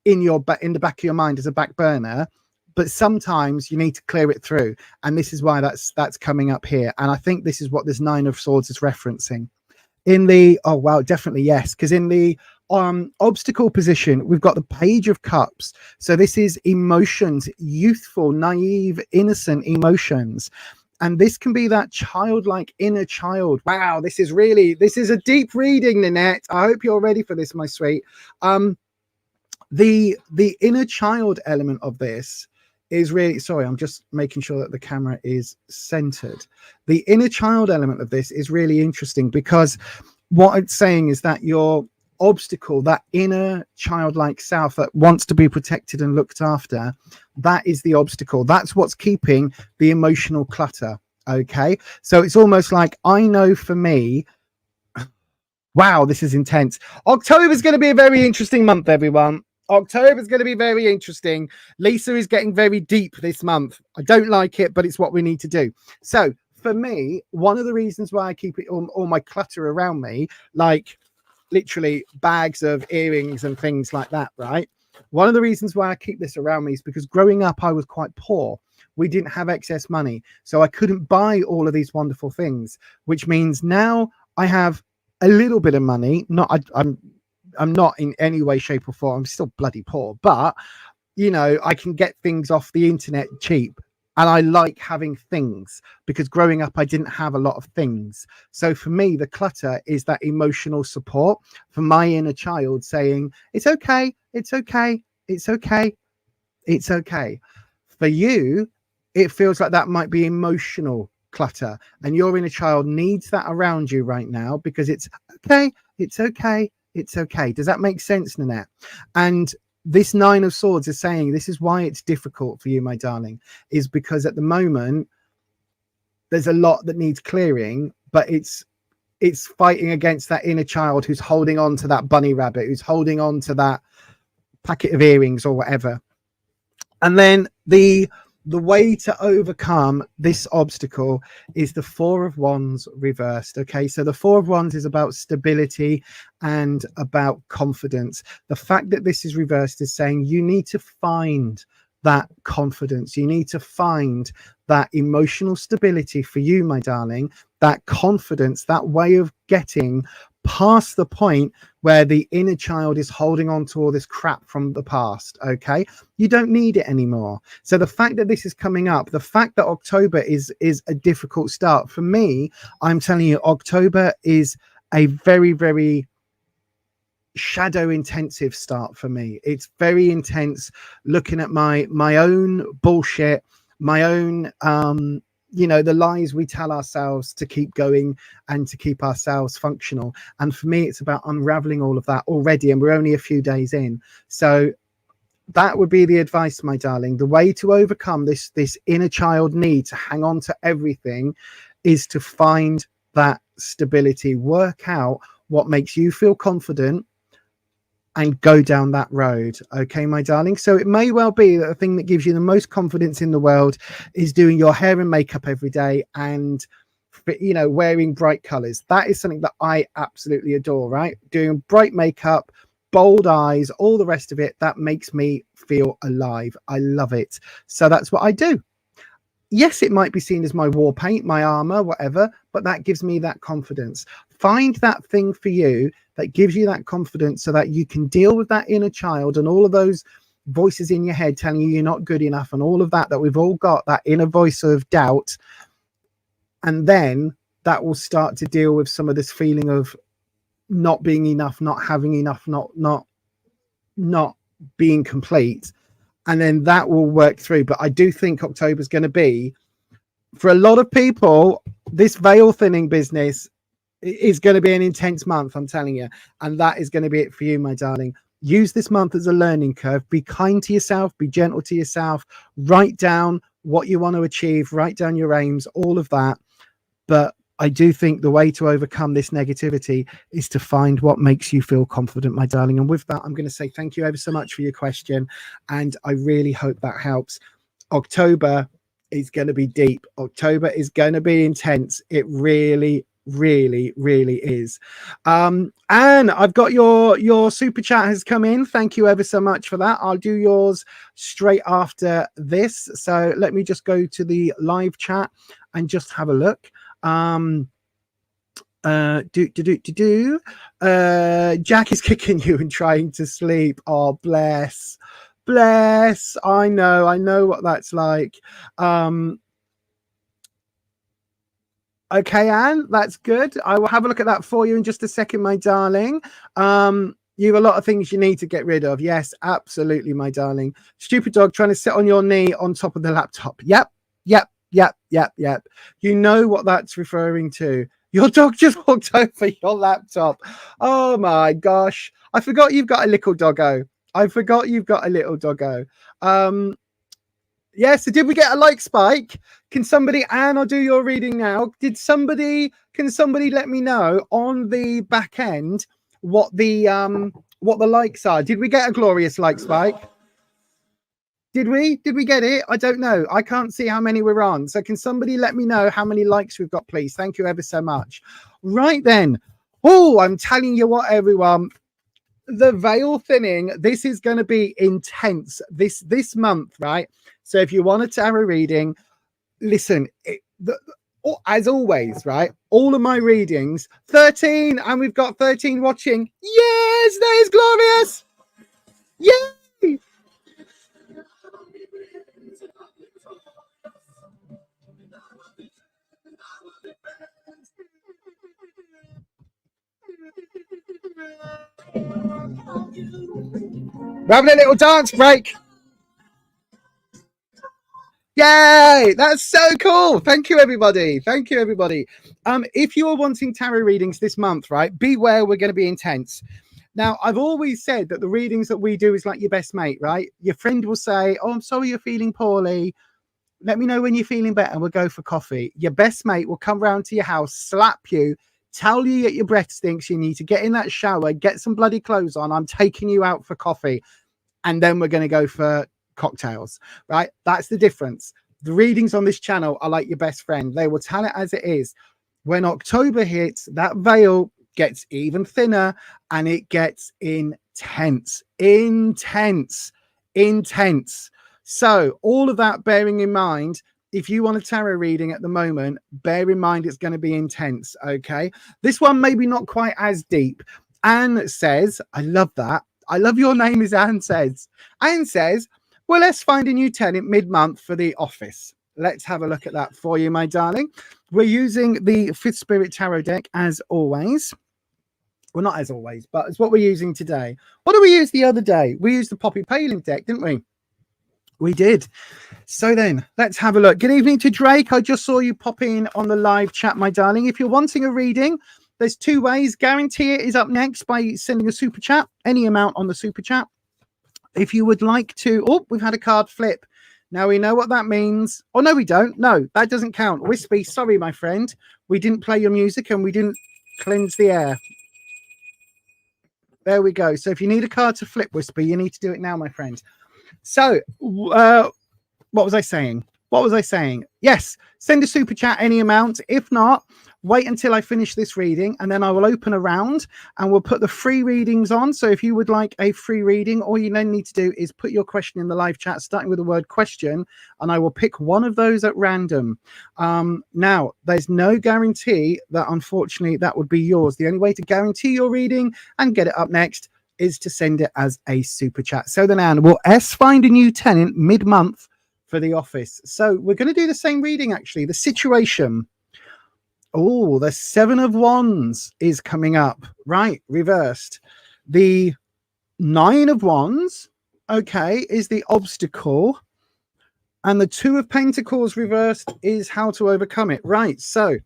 in the back of your mind as a back burner, but sometimes you need to clear it through. And this is why that's coming up here. And I think this is what this 9 of Swords is referencing. In the, oh, wow, definitely, yes. Because in the obstacle position, we've got the Page of Cups. So this is emotions, youthful, naive, innocent emotions. And this can be that childlike inner child. Wow, this is a deep reading, Nanette. I hope you're ready for this, my sweet. The inner child element of this is really, sorry, I'm just making sure that the camera is centered. The inner child element of this is really interesting, because what it's saying is that your obstacle, that inner childlike self that wants to be protected and looked after, that is the obstacle. That's what's keeping the emotional clutter. Okay, so it's almost like, I know for me, wow, this is intense. October is going to be a very interesting month, everyone. October is going to be very interesting. Lisa is getting very deep this month. I don't like it, but it's what we need to do. So for me, one of the reasons why I keep it all my clutter around me, like literally bags of earrings and things like that, right? One of the reasons why I keep this around me is because growing up, I was quite poor. We didn't have excess money, so I couldn't buy all of these wonderful things, which means now I have a little bit of money. I'm not in any way, shape or form, I'm still bloody poor, but you know, I can get things off the internet cheap. And I like having things, because growing up, I didn't have a lot of things. So for me, the clutter is that emotional support for my inner child saying, it's okay, it's okay, it's okay, it's okay. For you, it feels like that might be emotional clutter, and your inner child needs that around you right now, because it's okay, it's okay, it's okay. Does that make sense, Nanette? And this Nine of Swords is saying this is why it's difficult for you, my darling, is because at the moment there's a lot that needs clearing, but it's fighting against that inner child who's holding on to that bunny rabbit, who's holding on to that packet of earrings or whatever. And then the way to overcome this obstacle is the Four of Wands reversed. Okay, so the Four of Wands is about stability and about confidence. The fact that this is reversed is saying you need to find that confidence. You need to find that emotional stability for you, my darling, that confidence, that way of getting past the point where the inner child is holding on to all this crap from the past. Okay, you don't need it anymore. So the fact that this is coming up, the fact that October is a difficult start for me, I'm telling you, October is a very, very shadow intensive start for me. It's very intense, looking at my own bullshit, my own you know, the lies we tell ourselves to keep going and to keep ourselves functional. And for me, it's about unraveling all of that already, and we're only a few days in. So that would be the advice, my darling. The way to overcome this inner child need to hang on to everything is to find that stability, work out what makes you feel confident, and go down that road. Okay, my darling. So it may well be that the thing that gives you the most confidence in the world is doing your hair and makeup every day, and, you know, wearing bright colors. That is something that I absolutely adore, right? Doing bright makeup, bold eyes, all the rest of it, that makes me feel alive. I love it. So that's what I do. Yes, it might be seen as my war paint, my armor, whatever, but that gives me that confidence. Find that thing for you that gives you that confidence, so that you can deal with that inner child and all of those voices in your head telling you you're not good enough, and all of that we've all got, that inner voice of doubt. And then that will start to deal with some of this feeling of not being enough, not having enough, not being complete. And then that will work through. But I do think October is going to be, for a lot of people, this veil thinning business is going to be an intense month, I'm telling you. And that is going to be it for you, my darling. Use this month as a learning curve. Be kind to yourself, be gentle to yourself, write down what you want to achieve, write down your aims, all of that. But I do think the way to overcome this negativity is to find what makes you feel confident, my darling. And with that, I'm going to say thank you ever so much for your question. And I really hope that helps. October is going to be deep. October is going to be intense. It really is. And I've got your super chat has come in. Thank you ever so much for that. I'll do yours straight after this. So let me just go to the live chat and just have a look. Jack is kicking you and trying to sleep. Oh, bless. I know what that's like. Okay, Anne, that's good. I will have a look at that for you in just a second, my darling. You have a lot of things you need to get rid of. Yes, absolutely, my darling. Stupid dog trying to sit on your knee on top of the laptop. Yep. You know what that's referring to. Your dog just walked over your laptop. Oh my gosh. I forgot you've got a little doggo. Yeah, so did we get a like spike? Can somebody, Anne, I'll do your reading now. Can somebody let me know on the back end what the likes are? Did we get a glorious like spike? Did we get it? I don't know. I can't see how many we're on. So can somebody let me know how many likes we've got, please? Thank you ever so much. Right then. Oh, I'm telling you what, everyone. The veil thinning, this is going to be intense this month, right? So if you want a tarot reading, listen, as always, right? All of my readings, 13, and we've got 13 watching. Yes, that is glorious. Yay! We're having a little dance break. Yay! That's so cool. Thank you, everybody. If you are wanting tarot readings this month, right, beware, we're going to be intense. Now, I've always said that the readings that we do is like your best mate, right? Your friend will say, oh, I'm sorry you're feeling poorly. Let me know when you're feeling better. We'll go for coffee. Your best mate will come round to your house, slap you, tell you that your breath stinks. You need to get in that shower, get some bloody clothes on. I'm taking you out for coffee. And then we're going to go for cocktails, right? That's the difference. The readings on this channel are like your best friend. They will tell it as it is. When October hits, that veil gets even thinner and it gets intense. So all of that bearing in mind, if you want a tarot reading at the moment, bear in mind it's going to be intense, okay? This one maybe not quite as deep. Anne says, I love that. I love your name is Anne says. Anne says, well, let's find a new tenant mid-month for the office. Let's have a look at that for you, my darling. We're using the Fifth Spirit Tarot deck as always. Well, not as always, but it's what we're using today. What did we use the other day? We used the Poppy Paling deck, didn't we? We did. So then, let's have a look. Good evening to Drake. I just saw you pop in on the live chat, my darling. If you're wanting a reading, there's two ways. Guarantee It is up next by sending a super chat, any amount on the super chat. If you would like to, oh, we've had a card flip. Now we know what that means. Oh, no, we don't. No, that doesn't count. Wispy, sorry, my friend. We didn't play your music and we didn't cleanse the air. There we go. So if you need a card to flip, Wispy, you need to do it now, my friend. So, what was I saying? Yes, send a super chat any amount. If not, wait until I finish this reading and then I will open a round and we'll put the free readings on. So if you would like a free reading, all you then need to do is put your question in the live chat, starting with the word question, and I will pick one of those at random. Now, there's no guarantee that, unfortunately, that would be yours. The only way to guarantee your reading and get it up next is to send it as a super chat. So then, Anne, will S find a new tenant mid-month for the office? So we're going to do the same reading, actually. The situation. Oh, the Seven of Wands is coming up. Right, reversed. The Nine of Wands, okay, is the obstacle. And the Two of Pentacles reversed is how to overcome it. Right, so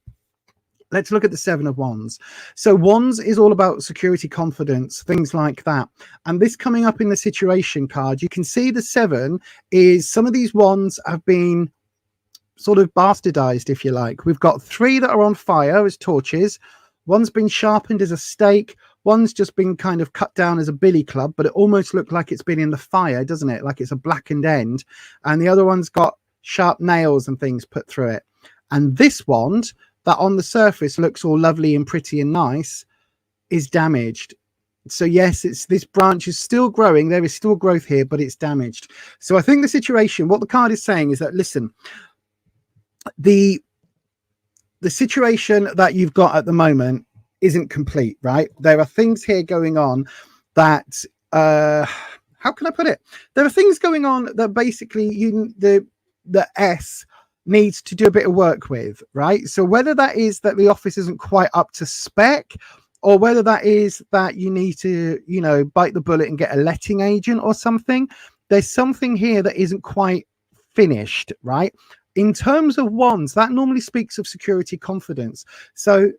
let's look at the Seven of Wands. So Wands is all about security, confidence, things like that. And this coming up in the situation card, you can see the Seven is some of these wands have been sort of bastardized, if you like. We've got three that are on fire as torches. One's been sharpened as a stake. One's just been kind of cut down as a billy club, but it almost looks like it's been in the fire, doesn't it? Like it's a blackened end. And the other one's got sharp nails and things put through it. And this wand, that on the surface looks all lovely and pretty and nice, is damaged. So yes, it's this branch is still growing. There is still growth here, but it's damaged. So I think the situation, what the card is saying is that, listen, the the situation that you've got at the moment isn't complete, right? There are things here going on that how can I put it? There are things going on that basically the S needs to do a bit of work with, right? So whether that is that the office isn't quite up to spec, or whether that is that you need to, you know, bite the bullet and get a letting agent or something, there's something here that isn't quite finished, right? In terms of wands, that normally speaks of security, confidence. So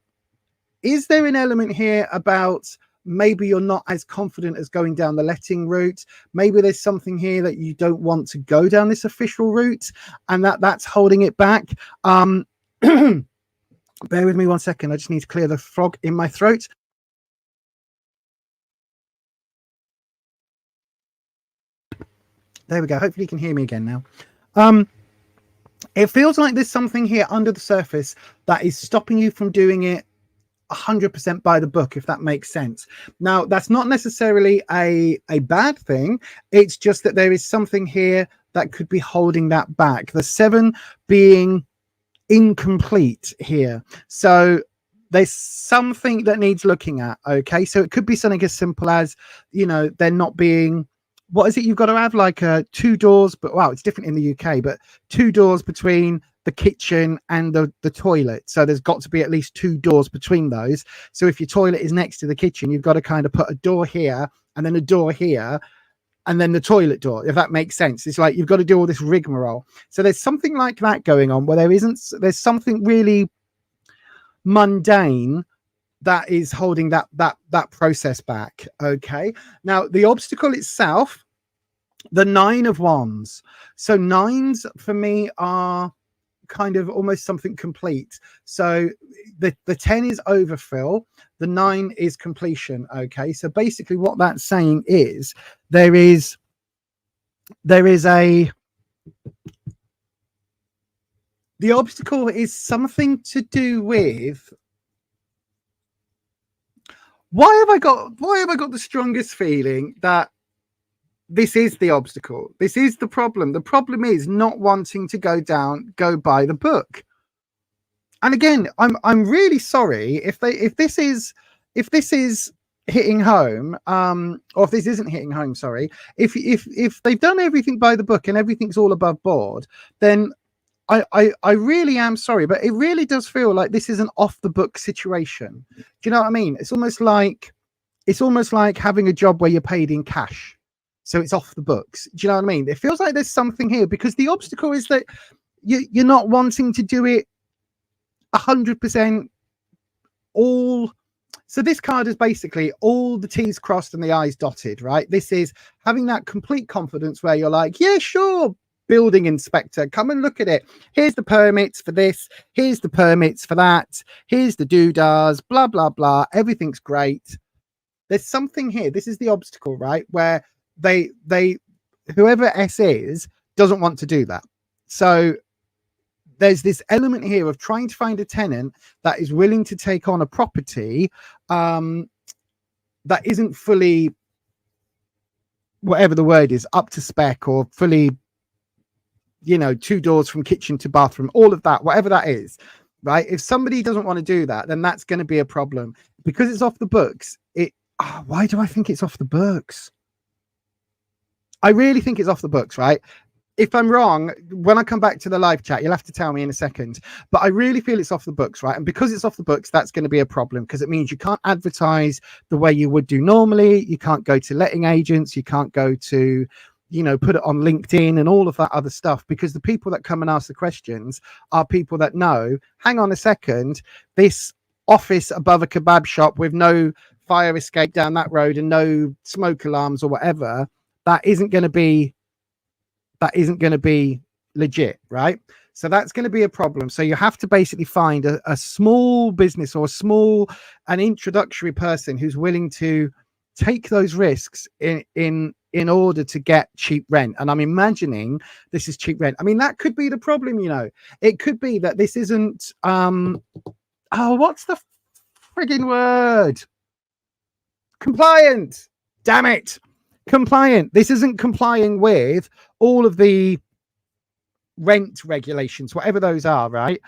is there an element here about maybe you're not as confident as going down the letting route? Maybe there's something here that you don't want to go down this official route, and that's holding it back. Bear with me 1 second. I just need to clear the frog in my throat. There we go. Hopefully you can hear me again now. It feels like there's something here under the surface that is stopping you from doing it 100% by the book, if that makes sense. Now, that's not necessarily a bad thing. It's just that there is something here that could be holding that back. The 7 being incomplete here. So there's something that needs looking at. Okay, so it could be something as simple as, you know, they're not being, what is it you've got to have, like 2 doors, but wow, it's different in the UK, but 2 doors between the kitchen and the toilet. So there's got to be at least 2 doors between those. So if your toilet is next to the kitchen, you've got to kind of put a door here and then a door here and then the toilet door, if that makes sense. It's like you've got to do all this rigmarole. So there's something like that going on where there's something really mundane that is holding that process back. Okay, now the obstacle itself, the 9 of wands. So 9s for me are kind of almost something complete. So the 10 is overfill, the 9 is completion. Okay, so basically what that's saying is there is the obstacle is something to do with, why have I got the strongest feeling that this is the obstacle? This is the problem. The problem is not wanting to go by the book. And again, I'm really sorry if this is hitting home, or if this isn't hitting home, sorry. If they've done everything by the book and everything's all above board, then I really am sorry, but it really does feel like this is an off the book situation. Do you know what I mean? It's almost like having a job where you're paid in cash, so it's off the books. Do you know what I mean? It feels like there's something here because the obstacle is that you're not wanting to do it 100% all. So this card is basically all the T's crossed and the I's dotted, right? This is having that complete confidence where you're like, yeah, sure, building inspector, come and look at it. Here's the permits for this. Here's the permits for that. Here's the doodahs, blah, blah, blah. Everything's great. There's something here. This is the obstacle, right? Where they whoever S is doesn't want to do that. So there's this element here of trying to find a tenant that is willing to take on a property that isn't fully, whatever the word is, up to spec, or fully, you know, 2 doors from kitchen to bathroom, all of that, whatever that is, right? If somebody doesn't want to do that, then that's going to be a problem because it's off the books. Why do I think it's off the books? I really think it's off the books, right? If I'm wrong, when I come back to the live chat, you'll have to tell me in a second. But I really feel it's off the books, right? And because it's off the books, that's going to be a problem because it means you can't advertise the way you would do normally. You can't go to letting agents. You can't go to, you know, put it on LinkedIn and all of that other stuff, because the people that come and ask the questions are people that know, hang on a second, this office above a kebab shop with no fire escape down that road and no smoke alarms or whatever, that isn't going to be legit, right? So that's going to be a problem. So you have to basically find a small business or an introductory person who's willing to take those risks in order to get cheap rent. And I'm imagining this is cheap rent. I mean, that could be the problem, you know. It could be that this isn't what's the frigging word? Compliant. Damn it. Compliant. This isn't complying with all of the rent regulations, whatever those are, right?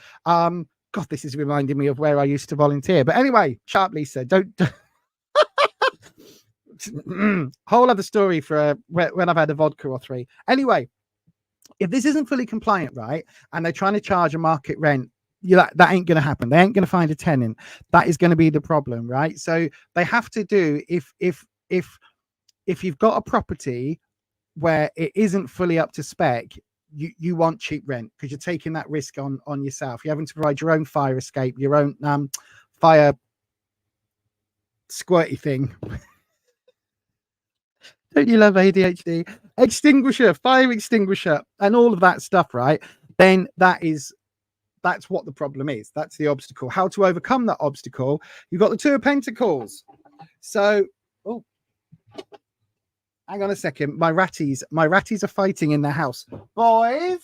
God, this is reminding me of where I used to volunteer. But anyway, sharp Lisa, don't whole other story for when I've had a vodka or three. Anyway, if this isn't fully compliant, right, and they're trying to charge a market rent, that ain't going to happen. They ain't going to find a tenant. That is going to be the problem, right? So they have to do, if you've got a property where it isn't fully up to spec, you want cheap rent, because you're taking that risk on yourself. You're having to provide your own fire escape, your own fire squirty thing. Don't you love ADHD? Extinguisher, fire extinguisher, and all of that stuff, right? Then that's what the problem is. That's the obstacle. How to overcome that obstacle? You've got the Two of Pentacles. So, oh, hang on a second. My ratties are fighting in the house. Boys,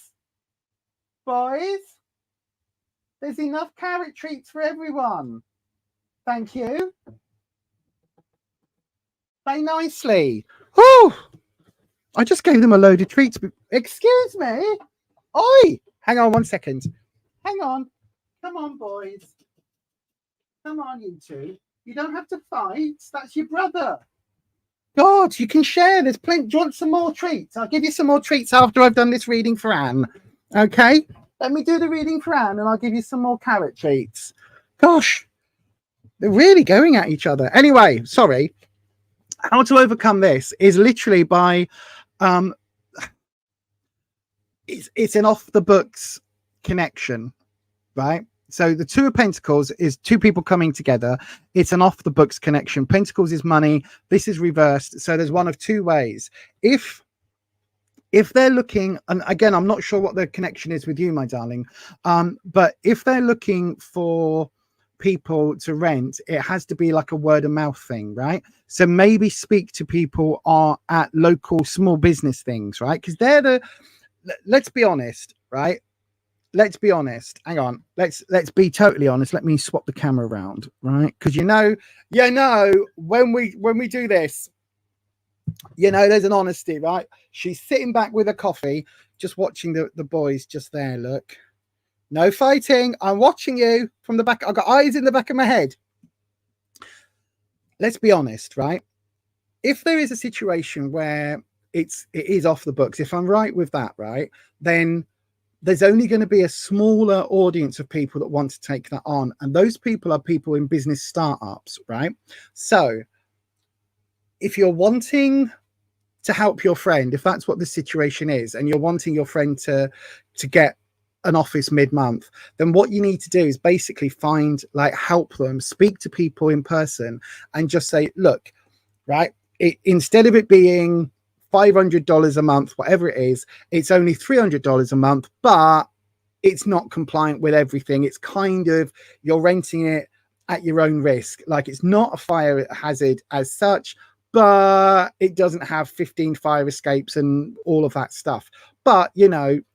there's enough carrot treats for everyone. Thank you. Play nicely. Oh, I just gave them a load of treats. Excuse me. Oi, hang on 1 second. Hang on. Come on, boys. Come on, you two. You don't have to fight. That's your brother. God, you can share. There's plenty. Do you want some more treats? I'll give you some more treats after I've done this reading for Anne. Okay? Let me do the reading for Anne and I'll give you some more carrot treats. Gosh, they're really going at each other. Anyway, sorry. How to overcome this is literally by it's an off the books connection, right? So the Two of Pentacles is two people coming together. It's an off the books connection. Pentacles is money. This is reversed. So there's one of two ways. If they're looking, and again, I'm not sure what the connection is with you, my darling, but if they're looking for people to rent, it has to be like a word of mouth thing, right? So maybe speak to people at local small business things, right? Because they're let's be honest, right? Let's be honest. Hang on. Let's be totally honest. Let me swap the camera around, right? Because when we do this, there's an honesty, right? She's sitting back with a coffee, just watching the boys just there. Look. No fighting. I'm watching you from the back. I've got eyes in the back of my head. Let's be honest, right? If there is a situation where it is off the books, if I'm right with that, right, then there's only going to be a smaller audience of people that want to take that on. And those people are people in business startups, right? So if you're wanting to help your friend, if that's what the situation is, and you're wanting your friend to get an office mid-month, then what you need to do is basically help them, speak to people in person and just say, look, right, instead of it being $500 a month, whatever it is, it's only $300 a month, but it's not compliant with everything. It's kind of, you're renting it at your own risk. Like, it's not a fire hazard as such, but it doesn't have 15 fire escapes and all of that stuff. But,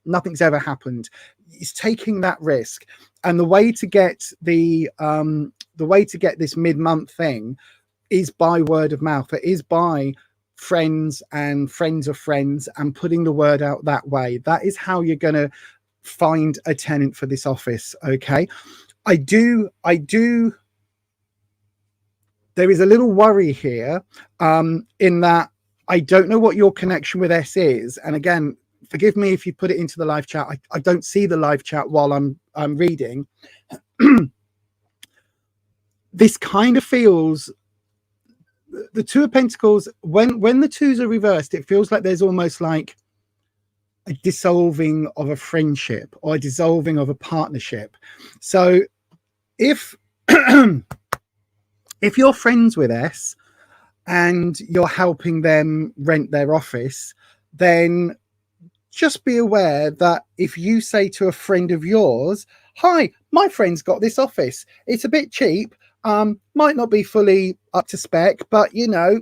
nothing's ever happened. It's taking that risk. And the way to get this mid-month thing is by word of mouth. It is by friends and friends of friends and putting the word out that way. That is how you're going to find a tenant for this office. Okay. I do. There is a little worry here in that I don't know what your connection with S is. And again, forgive me if you put it into the live chat. I don't see the live chat while I'm reading. This kind of feels, the Two of Pentacles, when the twos are reversed, it feels like there's almost like a dissolving of a friendship or a dissolving of a partnership. So if if you're friends with S and you're helping them rent their office, then just be aware that if you say to a friend of yours, hi, my friend's got this office, it's a bit cheap, might not be fully up to spec, but you're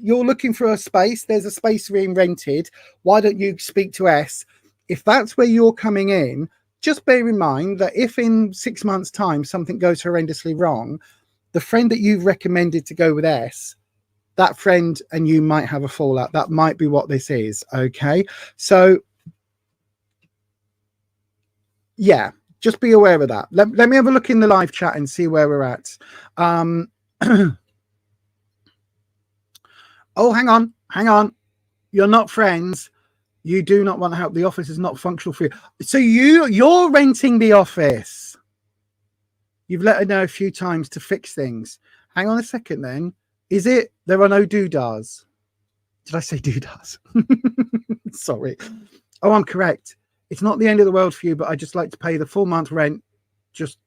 looking for a space, there's a space being rented, why don't you speak to S? If that's where you're coming in, just bear in mind that if in 6 months' time something goes horrendously wrong, the friend that you've recommended to go with S, that friend and you might have a fallout. That might be what this is. Okay. So yeah, just be aware of that. Let me have a look in the live chat and see where we're at. Oh, hang on. You're not friends. You do not want to help. The office is not functional for you. So you're renting the office. You've let her know a few times to fix things. Hang on a second then. Is it there are no doodahs? Did I say doodahs? Sorry. Oh, I'm correct. It's not the end of the world for you, but I just like to pay the full month rent. Just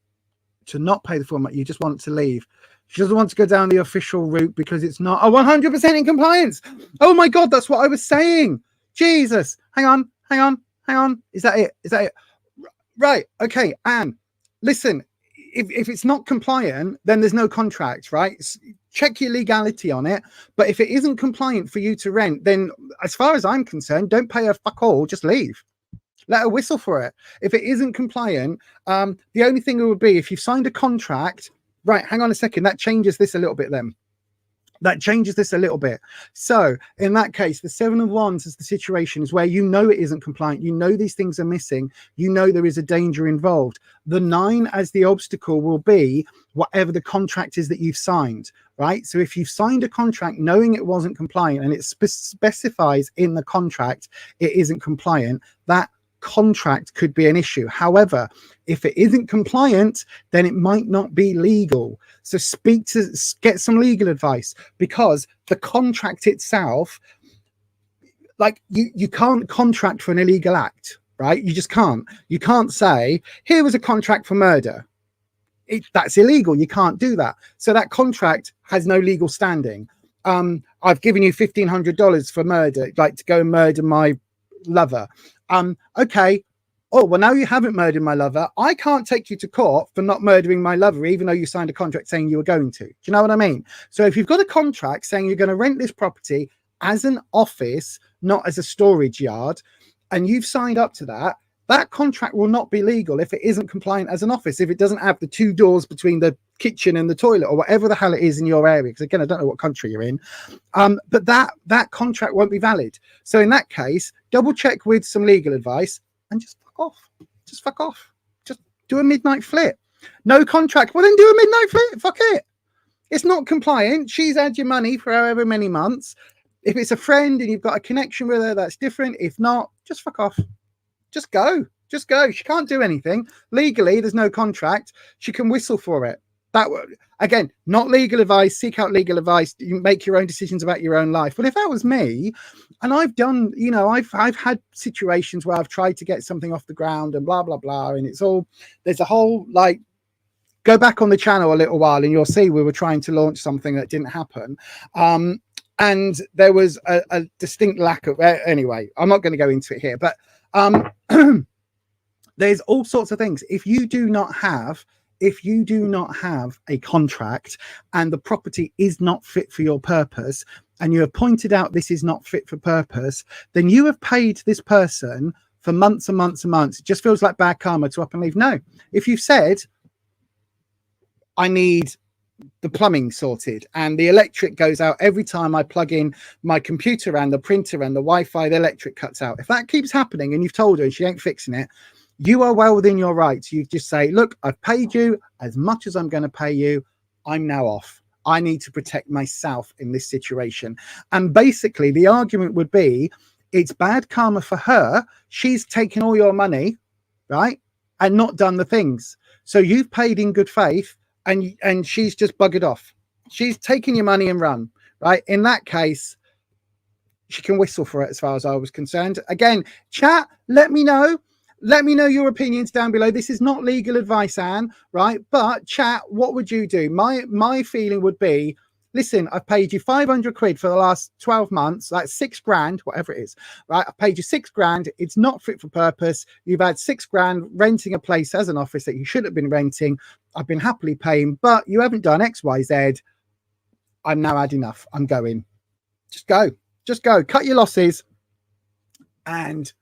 to not pay the full month. You just want to leave. She doesn't want to go down the official route because it's not 100% in compliance. Oh my God, that's what I was saying. Jesus. Hang on. Is that it? Right. Okay. Anne, listen, if it's not compliant, then there's no contract, right? Check your legality on it. But if it isn't compliant for you to rent, then as far as I'm concerned, don't pay her fuck all, just leave. Let her whistle for it. If it isn't compliant, the only thing it would be if you've signed a contract, right, hang on a second, that changes this a little bit then. So in that case, the 7 of Wands is the situation is where you know it isn't compliant. You know these things are missing. You know there is a danger involved. The 9 as the obstacle will be whatever the contract is that you've signed, right? So if you've signed a contract knowing it wasn't compliant and it specifies in the contract it isn't compliant, that contract could be an issue. However, if it isn't compliant, then it might not be legal. So get some legal advice, because the contract itself, like you can't contract for an illegal act, right? You just can't. You can't say, here was a contract for murder. That's illegal. You can't do that. So that contract has no legal standing. I've given you $1,500 for murder, like to go and murder my lover. Okay. Oh, well, now you haven't murdered my lover. I can't take you to court for not murdering my lover, even though you signed a contract saying you were going to. Do you know what I mean? So if you've got a contract saying you're going to rent this property as an office, not as a storage yard, and you've signed up to that, that contract will not be legal if it isn't compliant as an office, if it doesn't have the 2 doors between the kitchen and the toilet or whatever the hell it is in your area. Because again, I don't know what country you're in. But that contract won't be valid. So in that case, double check with some legal advice and just fuck off. Just do a midnight flip. No contract. Well, then do a midnight flip. Fuck it. It's not compliant. She's had your money for however many months. If it's a friend and you've got a connection with her, that's different. If not, just fuck off. Just go. She can't do anything. Legally, there's no contract. She can whistle for it. That again, not legal advice. Seek out legal advice. You make your own decisions about your own life. But if that was me, and I've done, I've had situations where I've tried to get something off the ground and blah blah blah, and there's a whole like. Go back on the channel a little while and you'll see we were trying to launch something that didn't happen. And there was a distinct lack of, anyway, I'm not going to go into it here, but there's all sorts of things. If you do not have a contract and the property is not fit for your purpose, and you have pointed out this is not fit for purpose, then you have paid this person for months and months and months. It just feels like bad karma to up and leave. No, if you've said, I need the plumbing sorted and the electric goes out every time I plug in my computer and the printer and the Wi-Fi, the electric cuts out. If that keeps happening and you've told her and she ain't fixing it, you are well within your rights. You just say, look, I've paid you as much as I'm going to pay you. I'm now off. I need to protect myself in this situation. And basically the argument would be, it's bad karma for her. She's taken all your money, right? And not done the things. So you've paid in good faith. And she's just buggered off. She's taken your money and run, right? In that case, she can whistle for it as far as I was concerned. Again, chat, let me know. Let me know your opinions down below. This is not legal advice, Anne, right? But chat, what would you do? My feeling would be, listen, I've paid you 500 quid for the last 12 months. That's 6 grand, whatever it is, right? I paid you 6 grand. It's not fit for purpose. You've had 6 grand renting a place as an office that you should have been renting. I've been happily paying, but you haven't done X, Y, Z. I'm now had enough. I'm going. Just go. Cut your losses and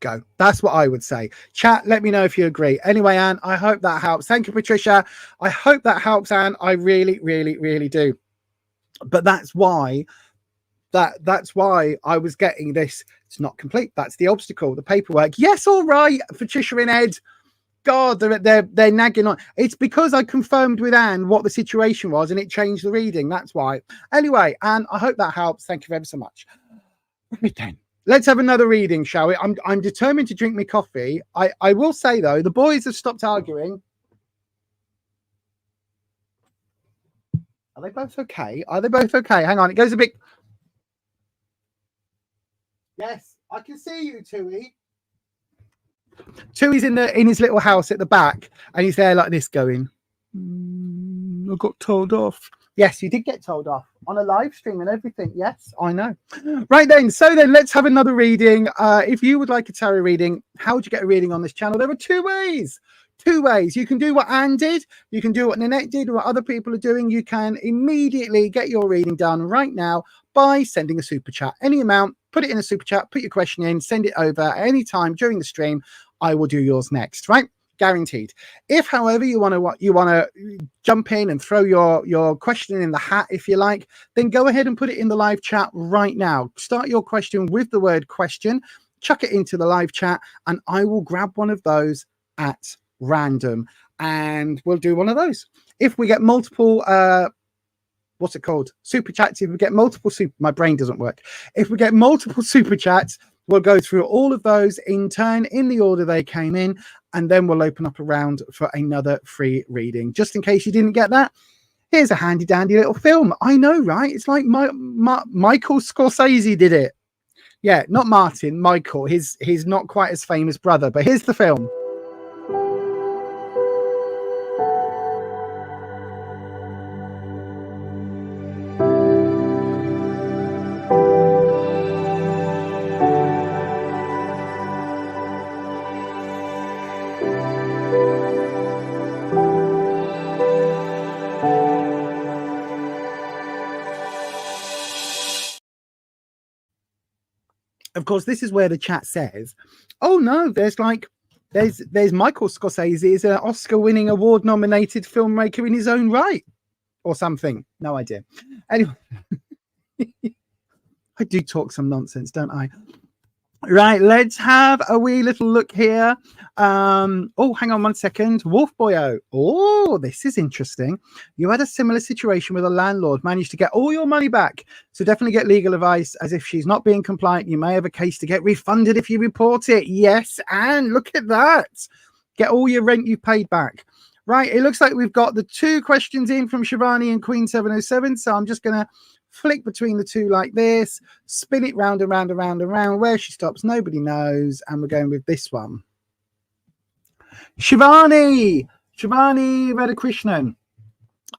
go. That's what I would say. Chat, let me know if you agree. Anyway, Anne, I hope that helps. Thank you, Patricia. I hope that helps, Anne. I really, really, really do. But that's why I was getting this. It's not complete. That's the obstacle, the paperwork. Yes, all right, Patricia and Ed. God, they're nagging on. It's because I confirmed with Anne what the situation was and it changed the reading. That's why. Anyway, Anne, I hope that helps. Thank you ever so much. Right then, let's have another reading, shall we? I'm determined to drink my coffee. I will say though, the boys have stopped arguing. Are they both okay? Are they both okay? Hang on, it goes a bit. Yes, I can see you, Tui. Tui's in his little house at the back, and he's there like this, going, I got told off. Yes, you did get told off on a live stream and everything. Yes, I know. Right then, so then let's have another reading. If you would like a tarot reading, how would you get a reading on this channel? There are two ways. Two ways. You can do what Anne did. You can do what Nanette did, or what other people are doing. You can immediately get your reading done right now by sending a super chat. Any amount, put it in a super chat, put your question in, send it over at any time during the stream. I will do yours next, right? Guaranteed. If, however, you want to jump in and throw your question in the hat, if you like, then go ahead and put it in the live chat right now. Start your question with the word question, chuck it into the live chat, and I will grab one of those at random, and we'll do one of those. If we get multiple what's it called, super chats, if we get multiple my brain doesn't work, if we get multiple super chats, we'll go through all of those in turn in the order they came in, and then we'll open up a round for another free reading. Just in case you didn't get that, here's a handy dandy little film. I know, right? It's like Michael Scorsese did it. Yeah, not Martin, Michael, his not quite as famous brother, but here's the film. Of course, this is where the chat says, oh no, there's Michael Scorsese is an Oscar-winning, award-nominated filmmaker in his own right, or something. No idea. Anyway, I do talk some nonsense, don't I? Right, let's have a wee little look here. Oh, hang on one second. Wolf Boyo. Oh, this is interesting. You had a similar situation with a landlord, managed to get all your money back. So definitely get legal advice, as if she's not being compliant, you may have a case to get refunded if you report it. Yes, and look at that. Get all your rent you paid back. Right, it looks like we've got the two questions in from Shivani and Queen 707. So I'm just going to flick between the two like this, spin it round and round and round and round. Where she stops, nobody knows. And we're going with this one. Shivani Radhakrishnan.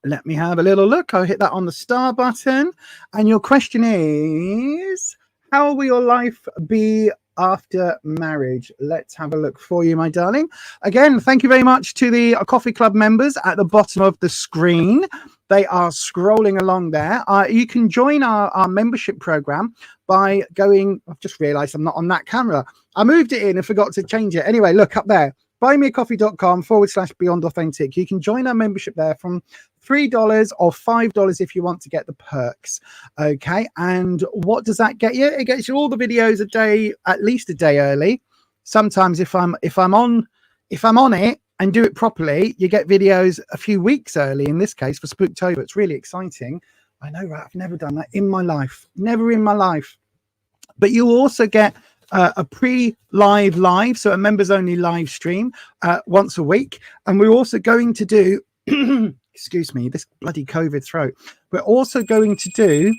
Let me have a little look. I'll hit that on the star button. And your question is, how will your life be after marriage? Let's have a look for you, my darling. Again, thank you very much to the Coffee Club members at the bottom of the screen. They are scrolling along there. You can join our membership program by going, I've just realized I'm not on that camera. I moved it in and forgot to change it. Anyway, look up there, buymeacoffee.com/beyond authentic. You can join our membership there from $3 or $5 if you want to get the perks. Okay, and what does that get you? It gets you all the videos a day, at least a day early. Sometimes if I'm on it and do it properly, you get videos a few weeks early. In this case, for SpookTober, it's really exciting. I know, right? I've never done that in my life. Never in my life. But you also get a live, so a members only live stream once a week. And we're also going to do, excuse me, this bloody COVID throat. We're also going to do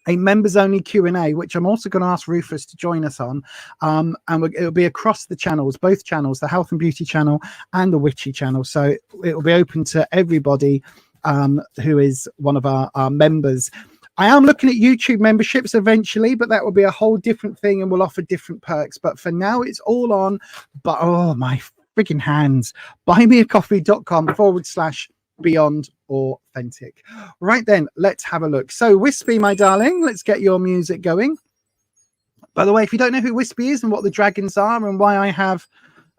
a members only Q&A, which I'm also going to ask Rufus to join us on. And it'll be across the channels, both channels, the Health and Beauty channel and the Witchy channel. So it'll be open to everybody who is one of our members. I am looking at YouTube memberships eventually, but that will be a whole different thing and we'll offer different perks. But for now, it's all on. But oh, my freaking hands. buymeacoffee.com/beyond authentic. Right then, let's have a look. So Wispy, my darling, let's get your music going. By the way, if you don't know who Wispy is and what the dragons are and why I have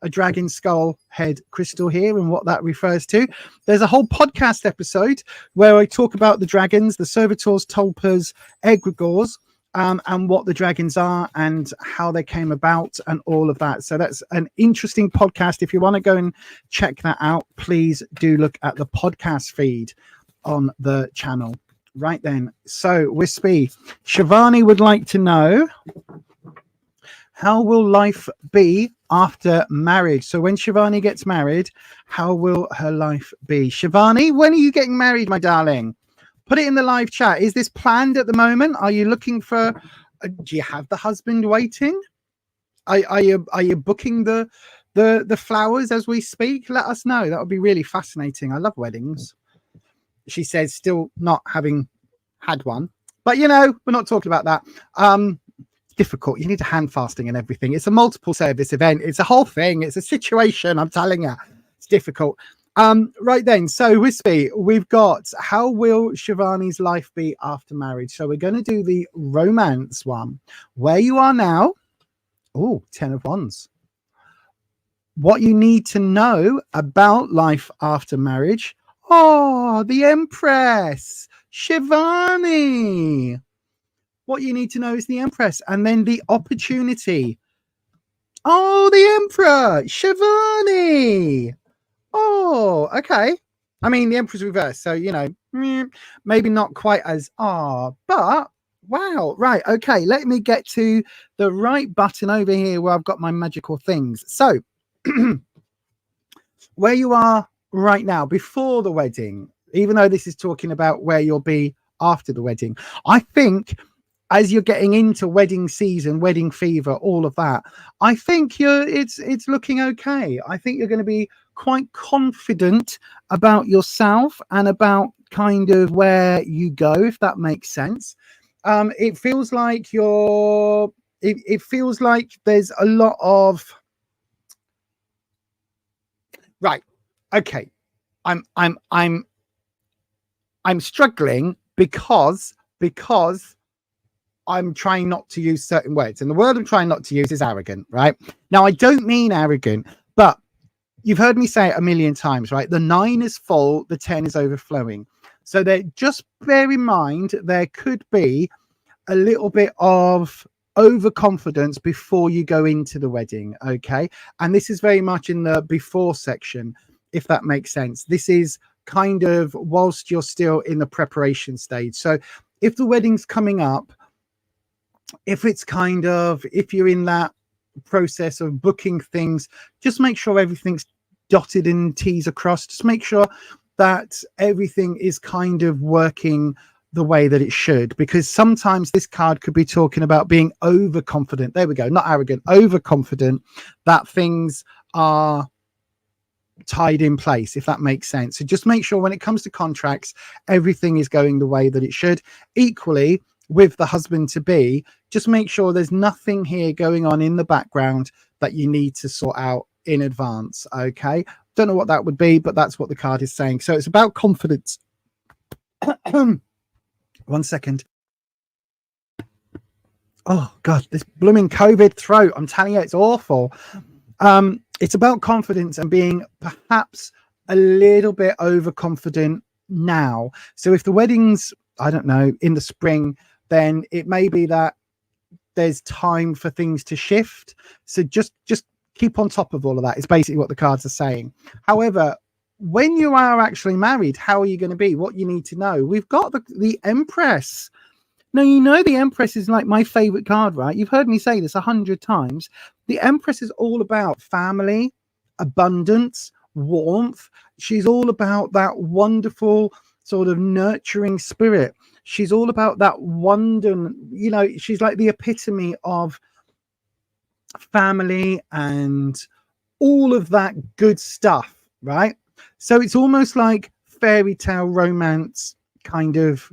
a dragon skull head crystal here and what that refers to, there's a whole podcast episode where I talk about the dragons, the servitors, tulpas, egregores, and what the dragons are and how they came about and all of that. So that's an interesting podcast. If you want to go and check that out, please do look at the podcast feed on the channel. Right then. So Wispy, Shivani would like to know, how will life be after marriage? So when Shivani gets married, how will her life be? Shivani, when are you getting married, my darling? Put it in the live chat. Is this planned at the moment? Are you looking for? Do you have the husband waiting? Are you booking the flowers as we speak? Let us know. That would be really fascinating. I love weddings. She says, still not having had one, but you know, we're not talking about that. It's difficult. You need a hand fasting and everything. It's a multiple service event. It's a whole thing. It's a situation. I'm telling you, it's difficult. Right then, so Wispy, we've got how will Shivani's life be after marriage? So we're going to do the romance one. Where you are now. Oh, 10 of Wands. What you need to know about life after marriage. Oh, the Empress. Shivani. What you need to know is the Empress. And then the opportunity. Oh, the Emperor. Shivani. Oh, okay. I mean, the Emperor's reverse, so you know, maybe not quite as but wow, right, okay. Let me get to the right button over here where I've got my magical things. So, where you are right now, before the wedding, even though this is talking about where you'll be after the wedding, I think as you're getting into wedding season, wedding fever, all of that, I think it's looking okay. I think you're going to be quite confident about yourself and about kind of where you go, if that makes sense. It feels like it feels like there's a lot of right. Okay. I'm struggling because I'm trying not to use certain words, and the word I'm trying not to use is arrogant, right? Now, I don't mean arrogant, but you've heard me say it a million times, right? The 9 is full, the 10 is overflowing. So just bear in mind, there could be a little bit of overconfidence before you go into the wedding, okay? And this is very much in the before section, if that makes sense. This is kind of whilst you're still in the preparation stage. So if the wedding's coming up, if you're in that process of booking things, just make sure everything's dotted and T's across. Just make sure that everything is kind of working the way that it should, because sometimes this card could be talking about being overconfident. There we go, not arrogant, overconfident that things are tied in place, if that makes sense. So just make sure when it comes to contracts, everything is going the way that it should. Equally, with the husband to be, just make sure there's nothing here going on in the background that you need to sort out in advance. Okay, don't know what that would be, but that's what the card is saying. So it's about confidence. 1 second. Oh god, this blooming COVID throat, I'm telling you, it's awful. It's about confidence and being perhaps a little bit overconfident now. So if the wedding's, I don't know, in the spring, then it may be that there's time for things to shift. So just keep on top of all of that. It's basically what the cards are saying. However, when you are actually married, how are you going to be? What you need to know. We've got the Empress. Now, you know, the Empress is like my favorite card, right? You've heard me say this 100 times. The Empress is all about family, abundance, warmth. She's all about that wonderful sort of nurturing spirit. She's all about that wonder. You know, she's like the epitome of family and all of that good stuff, right? So it's almost like fairy tale romance kind of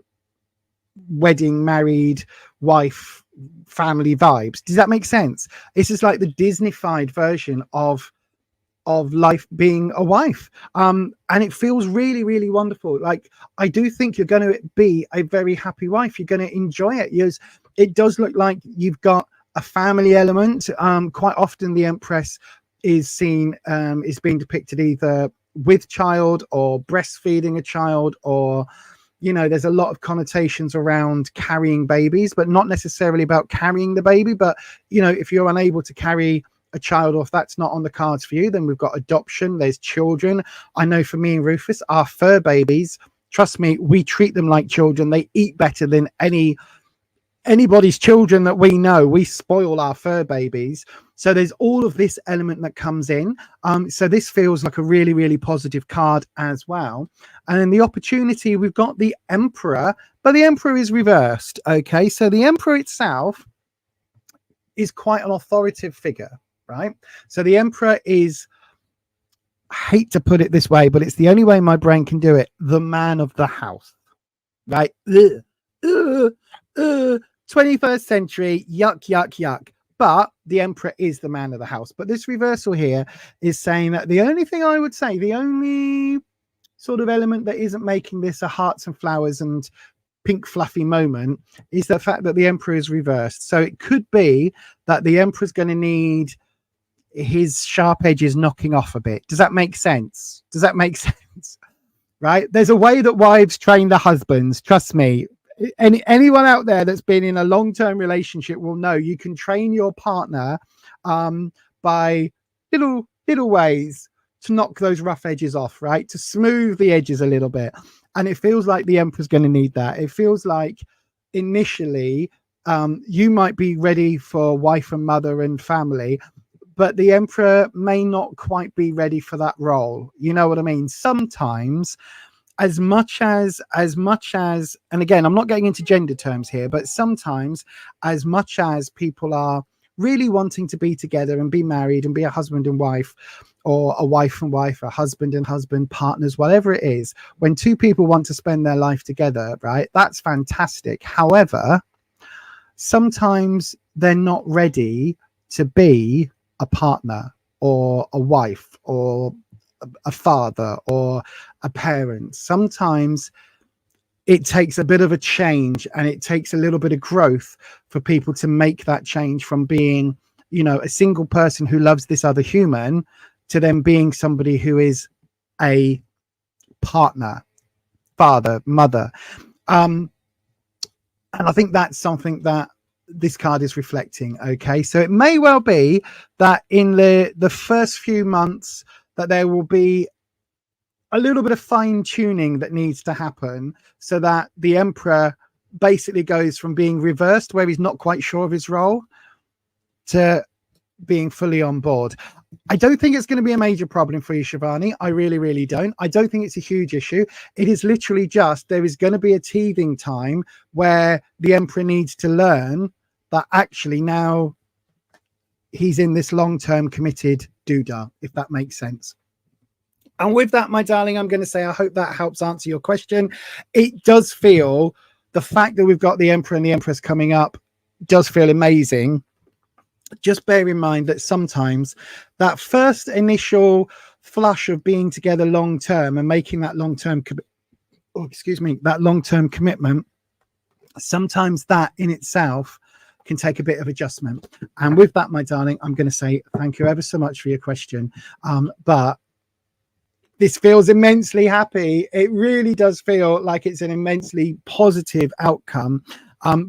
wedding, married, wife, family vibes. Does that make sense? It's just like the Disney-fied version of life being a wife, and it feels really, really wonderful. Like, I do think you're going to be a very happy wife. You're going to enjoy it. It does look like you've got a family element. Quite often the Empress is seen is being depicted either with child or breastfeeding a child, or you know, there's a lot of connotations around carrying babies, but not necessarily about carrying the baby. But, you know, if you're unable to carry a child, or if that's not on the cards for you, then we've got adoption. There's children. I know for me and Rufus, our fur babies, trust me, we treat them like children. They eat better than anybody's children that we know. We spoil our fur babies. So there's all of this element that comes in. So this feels like a really, really positive card as well. And then the opportunity, we've got the Emperor, but the Emperor is reversed. Okay, so the Emperor itself is quite an authoritative figure, right? So the Emperor is, I hate to put it this way, but it's the only way my brain can do it, the man of the house, right? 21st century, yuck, yuck, yuck. But the Emperor is the man of the house. But this reversal here is saying that the only thing I would say, the only sort of element that isn't making this a hearts and flowers and pink fluffy moment is the fact that the Emperor is reversed. So it could be that the Emperor's going to need his sharp edges knocking off a bit. Does that make sense? Does that make sense? Right? There's a way that wives train the husbands. Trust me. Anyone out there that's been in a long-term relationship will know you can train your partner by little ways to knock those rough edges off, right? To smooth the edges a little bit. And it feels like the Emperor's going to need that. It feels like initially you might be ready for wife and mother and family, but the Emperor may not quite be ready for that role. You know what I mean? Sometimes, as much as, and again, I'm not getting into gender terms here, but sometimes as much as people are really wanting to be together and be married and be a husband and wife, or a wife and wife, a husband and husband, partners, whatever it is, when two people want to spend their life together, right? That's fantastic. However, sometimes they're not ready to be a partner or a wife or a father or a parent. Sometimes it takes a bit of a change, and it takes a little bit of growth for people to make that change from being, you know, a single person who loves this other human to then being somebody who is a partner, father, mother. And I think that's something that this card is reflecting. Okay, so it may well be that in the first few months that there will be a little bit of fine tuning that needs to happen, so that the Emperor basically goes from being reversed, where he's not quite sure of his role, to being fully on board. I don't think it's going to be a major problem for you, Shivani. I really, really don't. I don't think it's a huge issue. It is literally just, there is going to be a teething time where the Emperor needs to learn that actually now he's in this long-term committed doodah, if that makes sense. And with that, my darling, I'm going to say I hope that helps answer your question. It does feel, the fact that we've got the Emperor and the Empress coming up does feel amazing. Just bear in mind that sometimes that first initial flush of being together long term and making that long-term that long-term commitment, sometimes that in itself can take a bit of adjustment. And with that, my darling, I'm going to say thank you ever so much for your question. But this feels immensely happy. It really does feel like it's an immensely positive outcome,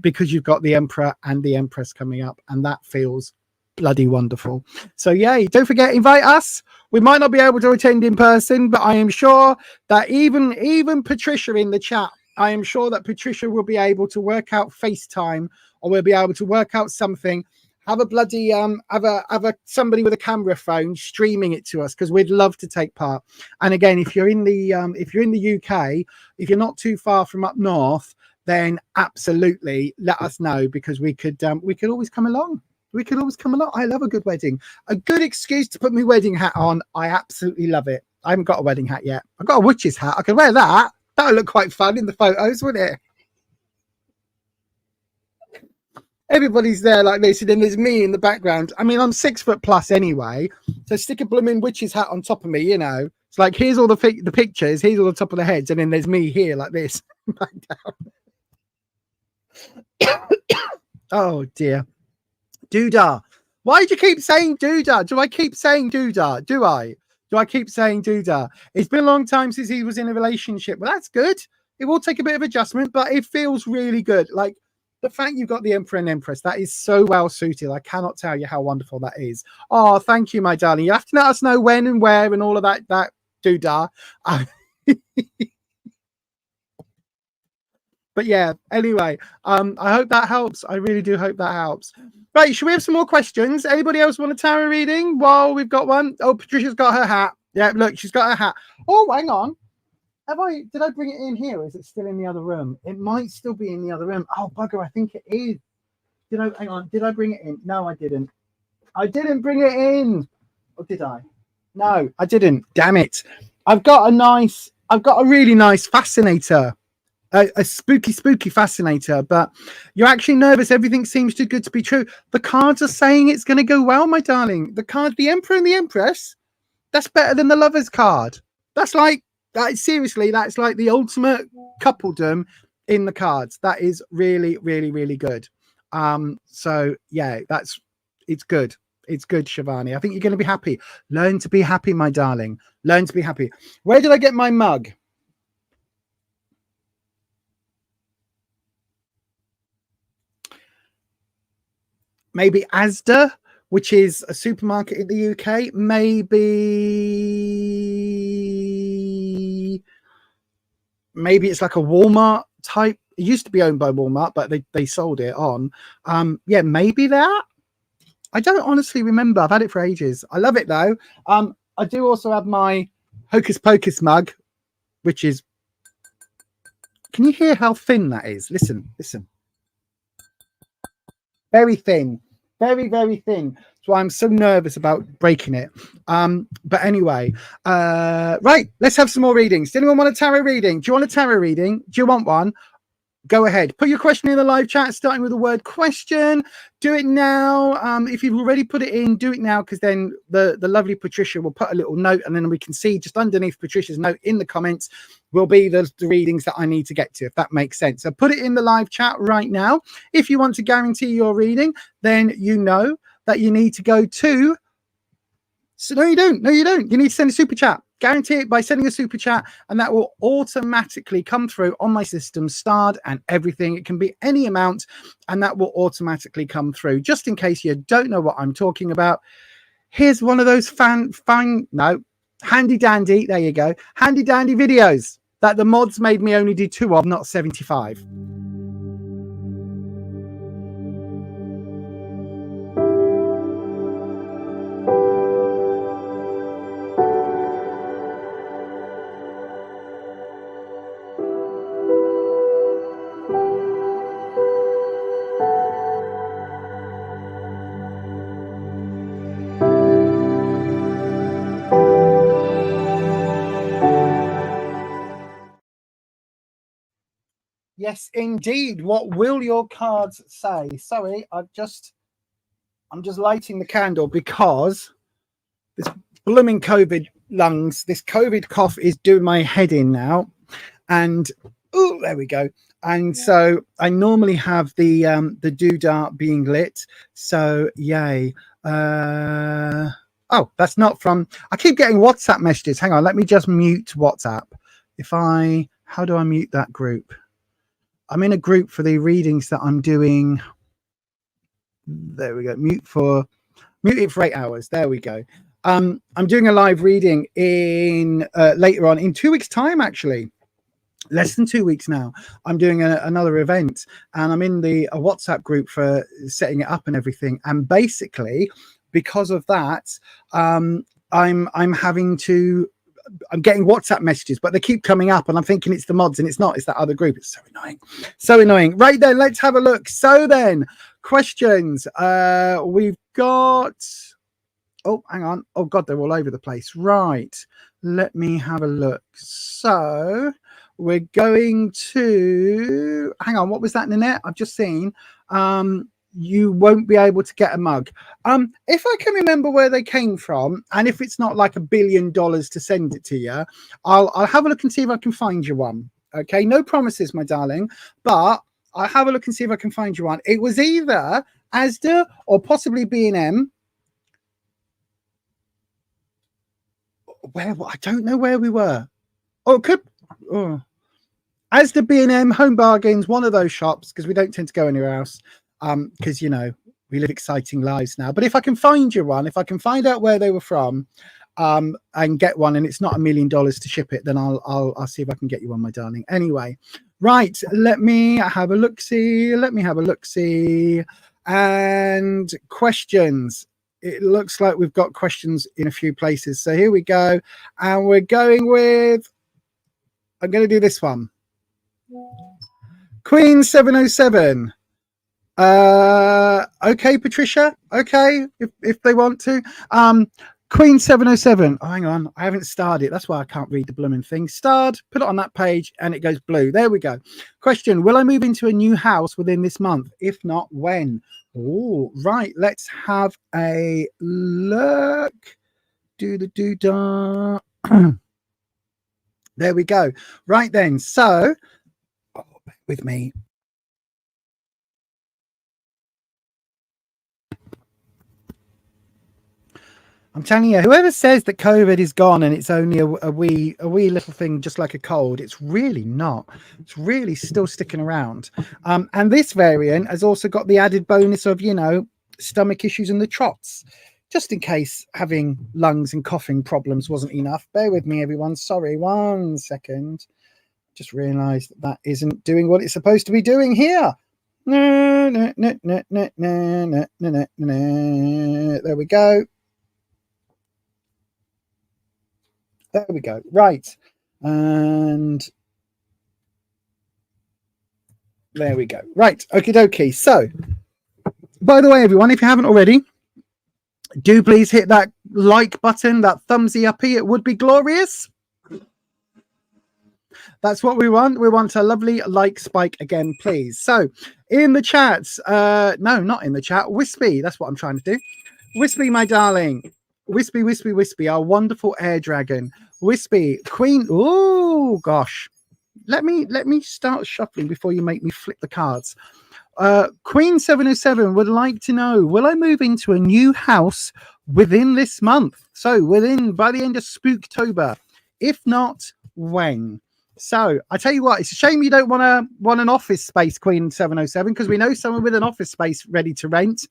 because you've got the Emperor and the Empress coming up, and that feels bloody wonderful. So yay, don't forget, invite us. We might not be able to attend in person, but I am sure that even Patricia in the chat, I am sure that Patricia will be able to work out FaceTime, or we'll be able to work out something. Have a bloody have somebody with a camera phone streaming it to us, because we'd love to take part. And again, if you're in the UK, if you're not too far from up north, then absolutely let us know, because we could always come along. We could always come along. I love a good wedding. A good excuse to put my wedding hat on. I absolutely love it. I haven't got a wedding hat yet. I've got a witch's hat. I can wear that. That'll look quite fun in the photos, wouldn't it? Everybody's there like this, and then there's me in the background. I mean, I'm 6 foot plus anyway, so stick a blooming witch's hat on top of me, you know. It's like, here's all the pictures, here's all the top of the heads, and then there's me here like this. Back down. Oh dear. Doodah. Why do you keep saying doodah? Do I keep saying doodah? Do I keep saying doodah? It's been a long time since he was in a relationship. Well, that's good. It will take a bit of adjustment, but it feels really good. Like the fact you've got the Emperor and Empress, that is so well suited. I cannot tell you how wonderful that is. Oh, thank you, my darling. You have to let us know when and where and all of that doodah. But yeah, anyway, I hope that helps. I really do hope that helps. Right, should we have some more questions? Anybody else want a tarot reading? Well, we've got one. Oh, Patricia's got her hat. Yeah, look, she's got her hat. Oh, hang on. Did I bring it in here, or is it still in the other room? It might still be in the other room. Oh, bugger, I think it is. Hang on, did I bring it in? No, I didn't. I didn't bring it in. Or did I? No, I didn't. Damn it. I've got a really nice fascinator. A spooky fascinator, but you're actually nervous. Everything seems too good to be true. The cards are saying it's going to go well, my darling. The card, the Emperor and the Empress, that's better than the Lover's card. That's like that. Seriously, that's like the ultimate coupledom in the cards. That is really, really, really good. So yeah, it's good. It's good, Shivani. I think you're going to be happy. Learn to be happy, my darling. Learn to be happy. Where did I get my mug? Maybe Asda, which is a supermarket in the UK. Maybe it's like a Walmart type. It used to be owned by Walmart, but they sold it on. Yeah, maybe that. I don't honestly remember. I've had it for ages. I love it though. I do also have my Hocus Pocus mug, which is. Can you hear how thin that is? Listen. Very thin. Very, very thin. So I'm so nervous about breaking it. But anyway, right, let's have some more readings. Does anyone want a tarot reading? Do you want a tarot reading? Do you want one? Go ahead. Put your question in the live chat, starting with the word question. Do it now. If you've already put it in, do it now, because then the lovely Patricia will put a little note, and then we can see just underneath Patricia's note in the comments will be the readings that I need to get to, if that makes sense. So put it in the live chat right now. If you want to guarantee your reading, then you know that you need to go to... So no, you don't. No, you don't. You need to send a super chat. Guarantee it by sending a super chat, and that will automatically come through on my system, starred and everything. It can be any amount, and that will automatically come through. Just in case you don't know what I'm talking about, here's one of those handy dandy. There you go, handy dandy videos that the mods made me only do 2 of, not 75. Yes, indeed. What will your cards say? Sorry, I'm just lighting the candle because this blooming COVID lungs, this COVID cough is doing my head in now. And oh, there we go. And so I normally have the doodah being lit. So yay. Oh, that's not from. I keep getting WhatsApp messages. Hang on, let me just mute WhatsApp. How do I mute that group? I'm in a group for the readings that I'm doing. There we go. Mute it for 8 hours. There we go. I'm doing a live reading in later on in 2 weeks' time, actually. Less than 2 weeks now. I'm doing another event, and I'm in a WhatsApp group for setting it up and everything. And basically, because of that, I'm getting WhatsApp messages, but they keep coming up, and I'm thinking it's the mods, and it's not. It's that other group. It's so annoying. So annoying. Right then, let's have a look. So then, questions. We've got... Oh, hang on. Oh, God, they're all over the place. Right. Let me have a look. So we're going to... Hang on. What was that, Nanette? I've just seen... you won't be able to get a mug. If I can remember where they came from, and if it's not like $1 billion to send it to you, I'll have a look and see if I can find you one. Okay, no promises, my darling, but I'll have a look and see if I can find you one. It was either Asda or possibly B&M. I don't know where we were. Oh, it could. Oh. As the B&M Home Bargains, one of those shops, because we don't tend to go anywhere else, because, you know, we live exciting lives now. But if I can find you one, if I can find out where they were from, and get one, and it's not $1 million to ship it, then I'll see if I can get you one, my darling. Anyway, right, let me have a look-see. And questions. It looks like we've got questions in a few places. So here we go. And we're going with, I'm going to do this one. Queen 707. Okay, Patricia. Okay, if they want to. Queen 707. Oh, hang on, I haven't starred it. That's why I can't read the blooming thing. Starred, put it on that page, and it goes blue. There we go. Question: will I move into a new house within this month? If not, when? Oh, right. Let's have a look. Do-da-do-da. There we go. Right then. So, bear with me. I'm telling you, whoever says that COVID is gone and it's only a wee little thing, just like a cold, it's really not. It's really still sticking around. And this variant has also got the added bonus of, you know, stomach issues and the trots, just in case having lungs and coughing problems wasn't enough. Bear with me, everyone. Sorry, 1 second. Just realised that isn't doing what it's supposed to be doing here. There we go. There we go. Right. And there we go. Right. Okie dokie. So, by the way, everyone, if you haven't already, do please hit that like button, that thumbsy uppy. It would be glorious. That's what we want. We want a lovely like spike again, please. So, in the chats, no, not in the chat. Wispy. That's what I'm trying to do. Wispy, my darling. Wispy, wispy, wispy. Our wonderful air dragon. Wispy, Queen. Oh gosh, let me start shuffling before you make me flip the cards. Queen 707 would like to know: will I move into a new house within this month? So by the end of Spooktober. If not, when? So I tell you what, it's a shame you don't want an office space, Queen 707, because we know someone with an office space ready to rent.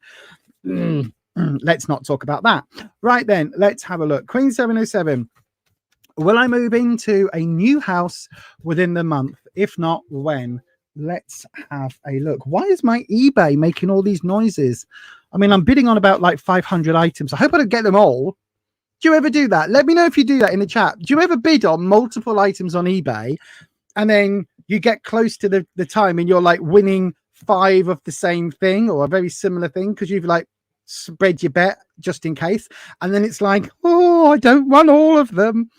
Let's not talk about that. Right then, let's have a look. Queen 707. Will I move into a new house within the month? If not, when? Let's have a look. Why is my eBay making all these noises? I mean, I'm bidding on about like 500 items. I hope I don't get them all. Do you ever do that? Let me know if you do that in the chat. Do you ever bid on multiple items on eBay and then you get close to the time and you're like winning 5 of the same thing or a very similar thing because you've like spread your bet just in case, and then it's like, oh, I don't want all of them.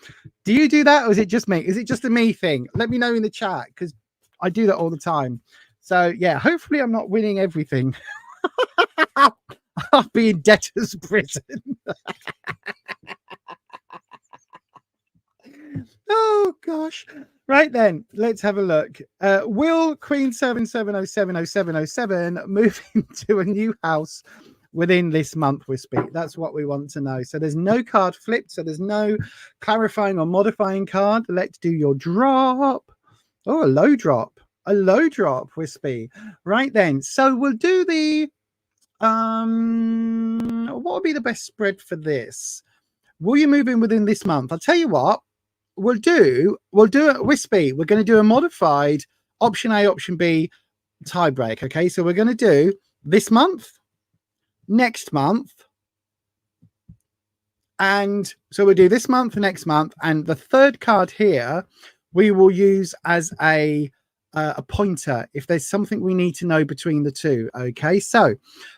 Do you do that, or is it just me? Is it just a me thing? Let me know in the chat, because I do that all the time. So yeah, hopefully I'm not winning everything. I'll be in debtor's prison. Oh gosh. Right then, let's have a look. Will Queen 770700707 move into a new house within this month, Wispy? That's what we want to know. So there's no card flipped, so there's no clarifying or modifying card. Let's do your drop. Oh, a low drop, Wispy. Right then, so we'll do the what would be the best spread for this? Will you move in within this month? I'll tell you what, we'll do it, Wispy. We're going to do a modified option A, option B tie break. Okay, so we're going to do this month, next month, and so we'll do this month, next month, and the third card here we will use as a pointer if there's something we need to know between the two. Okay, so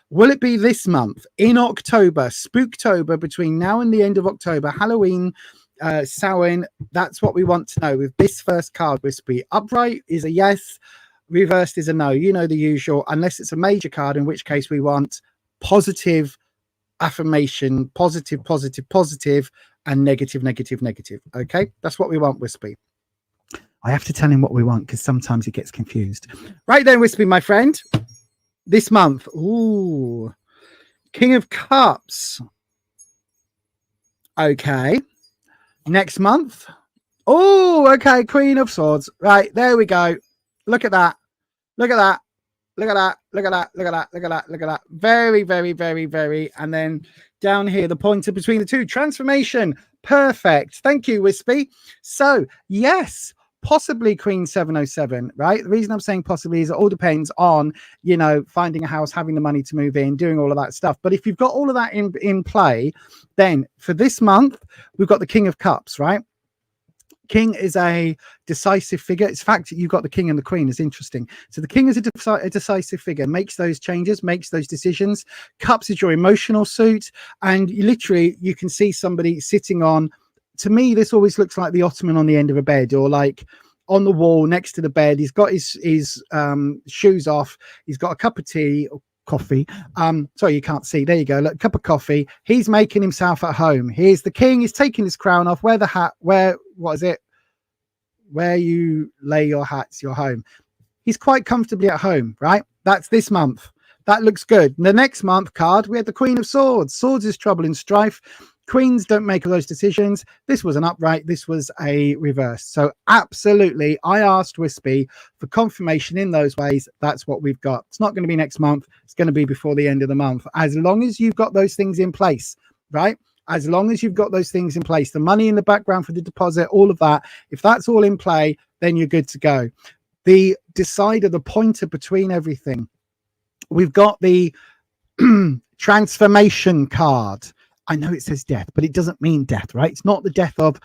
will it be this month, in October, Spooktober, between now and the end of October, Halloween, Samhain? That's what we want to know with this first card, Wispy. Upright is a yes, reversed is a no. You know the usual, unless it's a major card, in which case we want positive affirmation, positive, and negative. Okay, that's what we want, Wispy. I have to tell him what we want because sometimes he gets confused. Right then, Wispy, my friend, this month, ooh, King of Cups. Okay, next month, Oh, okay. Queen of Swords. Right, there we go. Look at that. Look at that. Look at that. Look at that. Look at that. Look at that. Look at that. Very, very, very, very. And then down here, the pointer between the two. Transformation. Perfect. Thank you, Wispy. So, yes, possibly Queen 707, right? The reason I'm saying possibly is it all depends on, you know, finding a house, having the money to move in, doing all of that stuff. But if you've got all of that in play, then for this month, we've got the King of Cups, right? King is a decisive figure. It's fact that you've got the king and the queen is interesting. So the king is a decisive figure, makes those changes, makes those decisions. Cups is your emotional suit. And you can see somebody sitting on, to me, this always looks like the ottoman on the end of a bed, or like on the wall next to the bed. He's got his shoes off. He's got a cup of tea or coffee. Sorry, you can't see. There you go. Look, cup of coffee. He's making himself at home. Here's the king. He's taking his crown off. Wear the hat. What is it? Where you lay your hats, your home. He's quite comfortably at home, right? That's this month. That looks good. The next month card, we had the Queen of Swords. Swords is trouble and strife. Queens don't make those decisions. This was an upright. This was a reverse. So absolutely, I asked Wispy for confirmation in those ways. That's what we've got. It's not going to be next month. It's going to be before the end of the month. As long as you've got those things in place, right? As long as you've got those things in place, the money in the background for the deposit, all of that, if that's all in play, then you're good to go. The decider, the pointer between everything, we've got the transformation card. I know it says death, but it doesn't mean death, right? It's not the death of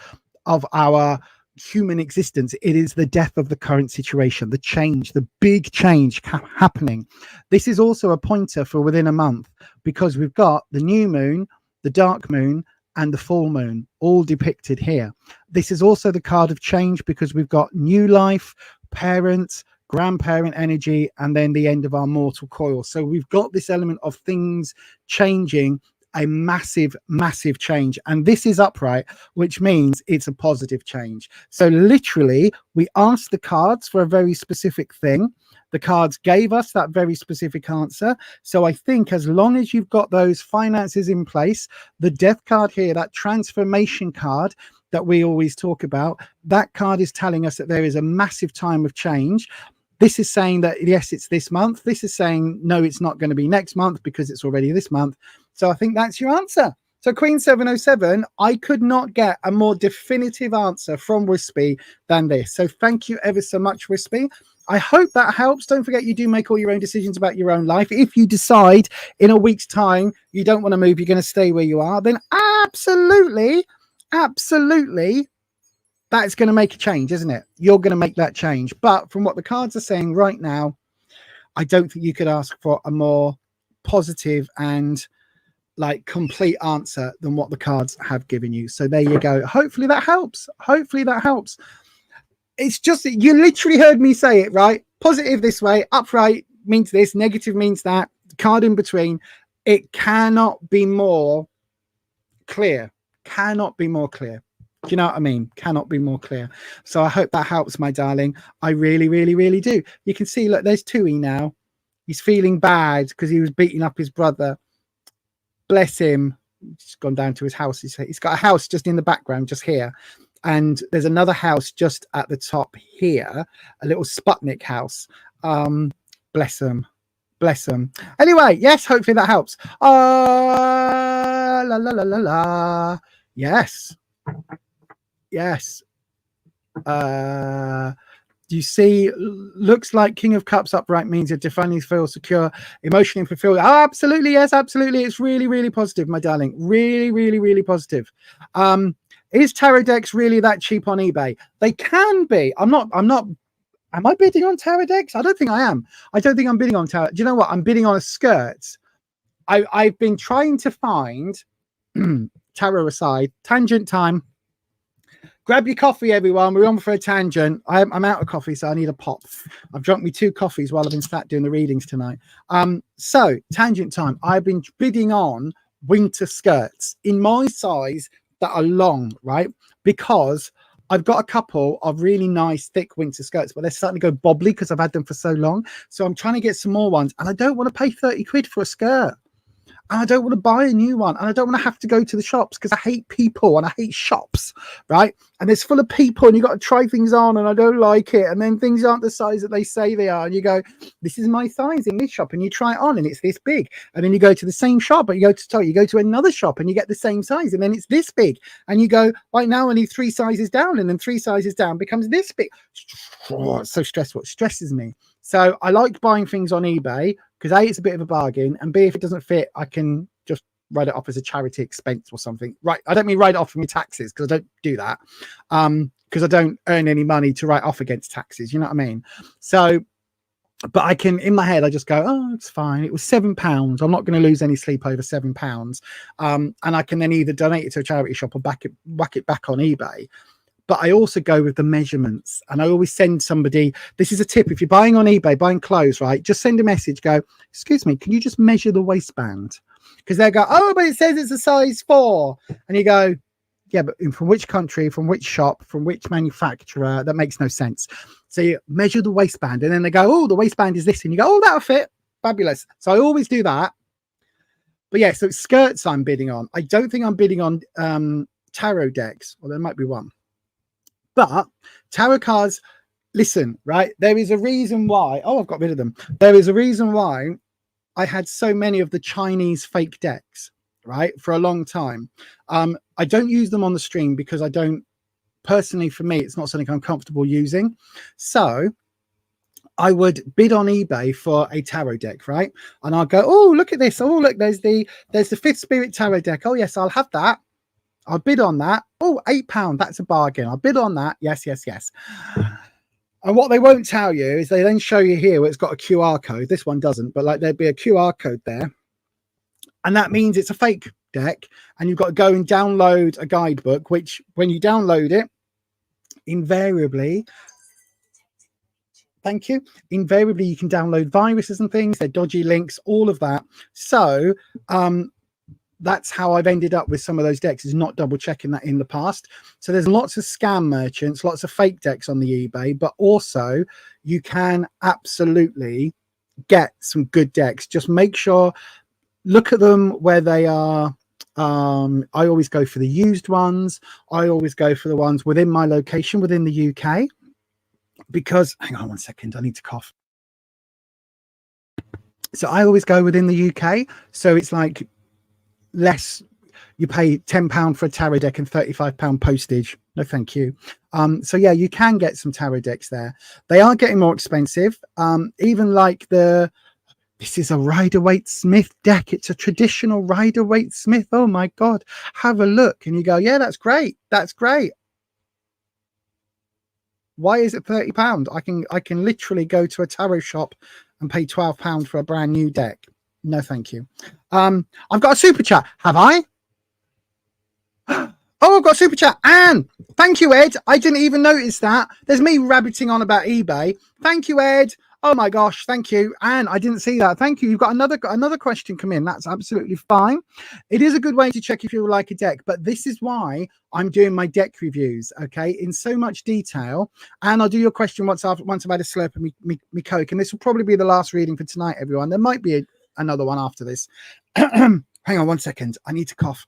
our human existence. It is the death of the current situation, the change, the big change happening. This is also a pointer for within a month, because we've got the new moon, the dark moon, and the full moon all depicted here. This is also the card of change, because we've got new life, parents, grandparent energy, and then the end of our mortal coil. So we've got this element of things changing, a massive, massive change. And this is upright, which means it's a positive change. So literally, we asked the cards for a very specific thing. The cards gave us that very specific answer. So I think as long as you've got those finances in place, the death card here, that transformation card that we always talk about, that card is telling us that there is a massive time of change. This is saying that, yes, it's this month. This is saying, no, it's not going to be next month because it's already this month. So I think that's your answer. So Queen 707, I could not get a more definitive answer from Wispy than this. So thank you ever so much, Wispy. I hope that helps. Don't forget, you do make all your own decisions about your own life. If you decide in a week's time you don't want to move, you're going to stay where you are, then absolutely, absolutely, that's going to make a change, isn't it? You're going to make that change. But from what the cards are saying right now, I don't think you could ask for a more positive and like complete answer than what the cards have given you. So there you go. Hopefully that helps. Hopefully that helps. It's just that you literally heard me say it, right? Positive this way, upright means this, negative means that, card in between. It cannot be more clear. Cannot be more clear. Do you know what I mean? Cannot be more clear. So I hope that helps, my darling. I really, really, really do. You can see, look, there's Tui now. He's feeling bad because he was beating up his brother. Bless him. He's gone down to his house. He's got a house just in the background, just here. And there's another house just at the top here, a little Sputnik house. Bless him. Bless him. Anyway, yes, hopefully that helps. La, la, la, la, la. Yes. Yes. You see, looks like King of Cups upright means you're definitely feel secure, emotionally fulfilled. Oh, absolutely. Yes, absolutely. It's really, really positive, my darling. Really, really, really positive. Is tarot decks really that cheap on eBay? They can be. I'm not. Am I bidding on tarot decks? I don't think I am. I don't think I'm bidding on tarot. Do you know what? I'm bidding on a skirt. I've been trying to find, tarot aside, tangent time. Grab your coffee, everyone. We're on for a tangent. I'm out of coffee, so I need a pop. I've drunk me 2 coffees while I've been sat doing the readings tonight. So tangent time. I've been bidding on winter skirts in my size that are long, right? Because I've got a couple of really nice thick winter skirts, but they're starting to go bobbly because I've had them for so long. So I'm trying to get some more ones, and I don't want to pay 30 quid for a skirt. and I don't want to buy a new one, and I don't want to have to go to the shops because I hate people and I hate shops, right? And it's full of people and you got to try things on and I don't like it, and then things aren't the size that they say they are, and you go, this is my size in this shop, and you try it on and it's this big, and then you go to the same shop, but you go to another shop and you get the same size, and then it's this big, and you go, right, now I need 3 sizes down, and then 3 sizes down becomes this big. Oh, it's so stressful. It stresses me. So I like buying things on eBay because A, it's a bit of a bargain, and B, if it doesn't fit, I can just write it off as a charity expense or something. Right? I don't mean write it off from your taxes, because I don't do that, because I don't earn any money to write off against taxes. You know what I mean? So, but I can, in my head, I just go, oh, it's fine. It was £7. I'm not going to lose any sleep over £7. And I can then either donate it to a charity shop or whack it back on eBay. But I also go with the measurements, and I always send somebody, this is a tip, if you're buying on eBay, buying clothes, right, just send a message, go, excuse me, can you just measure the waistband? Because they go, oh, but it says it's a size 4. And you go, yeah, but from which country, from which shop, from which manufacturer? That makes no sense. So you measure the waistband, and then they go, oh, the waistband is this. And you go, oh, that'll fit. Fabulous. So I always do that. But yeah, so it's skirts I'm bidding on. I don't think I'm bidding on tarot decks. Well, there might be one. But tarot cards, listen, right? There is a reason why. Oh, I've got rid of them. There is a reason why I had so many of the Chinese fake decks, right? For a long time. I don't use them on the stream because I don't, personally, for me, it's not something I'm comfortable using. So I would bid on eBay for a tarot deck, right? And I'll go, oh, look at this. Oh, look, there's the Fifth Spirit tarot deck. Oh, yes, I'll have that. I'll bid on that. Oh, £8. That's a bargain. I'll bid on that. Yes, yes, yes. And what they won't tell you is they then show you here where it's got a QR code. This one doesn't, but like there'd be a QR code there. And that means it's a fake deck. And you've got to go and download a guidebook, which when you download it, invariably, thank you, invariably you can download viruses and things. They're dodgy links, all of that. So, that's how I've ended up with some of those decks, is not double checking that in the past. So there's lots of scam merchants, lots of fake decks on the eBay, but also you can absolutely get some good decks. Just make sure, look at them where they are. I always go for the used ones. I always go for the ones within my location, within the UK, because, hang on one second, I need to cough. So I always go within the UK. So it's like, less, you pay £10 for a tarot deck and £35 postage. No, thank you. So yeah, you can get some tarot decks there. They are getting more expensive. Even like this is a Rider-Waite-Smith deck. It's a traditional Rider-Waite-Smith. Oh my God, have a look. And you go, yeah, that's great. That's great. Why is it £30? I can literally go to a tarot shop and pay £12 for a brand new deck. No, thank you. I've got a super chat. Have I? Oh, I've got a super chat. Anne, thank you, Ed. I didn't even notice that. There's me rabbiting on about eBay. Thank you, Ed. Oh my gosh, thank you, Anne. I didn't see that. Thank you. You've got another question come in. That's absolutely fine. It is a good way to check if you like a deck, but this is why I'm doing my deck reviews, okay, in so much detail. And I'll do your question once I've had a slurp of me Coke, and this will probably be the last reading for tonight, everyone. There might be another one after this. Hang on one second. I need to cough.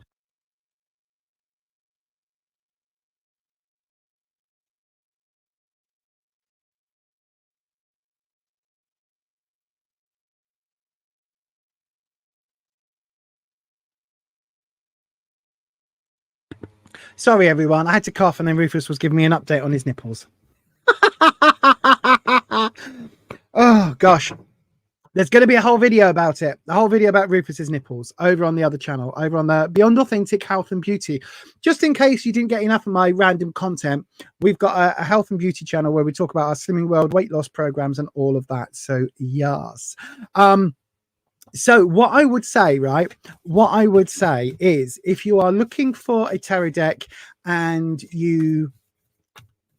Sorry, everyone. I had to cough, and then Rufus was giving me an update on his nipples. Oh, gosh. There's going to be a whole video about it. A whole video about Rufus's nipples over on the other channel, over on the Beyond Authentic Health and Beauty. Just in case you didn't get enough of my random content, we've got a health and beauty channel where we talk about our Slimming World weight loss programs and all of that. So, yes. So what I would say, right, what I would say is if you are looking for a tarot deck and you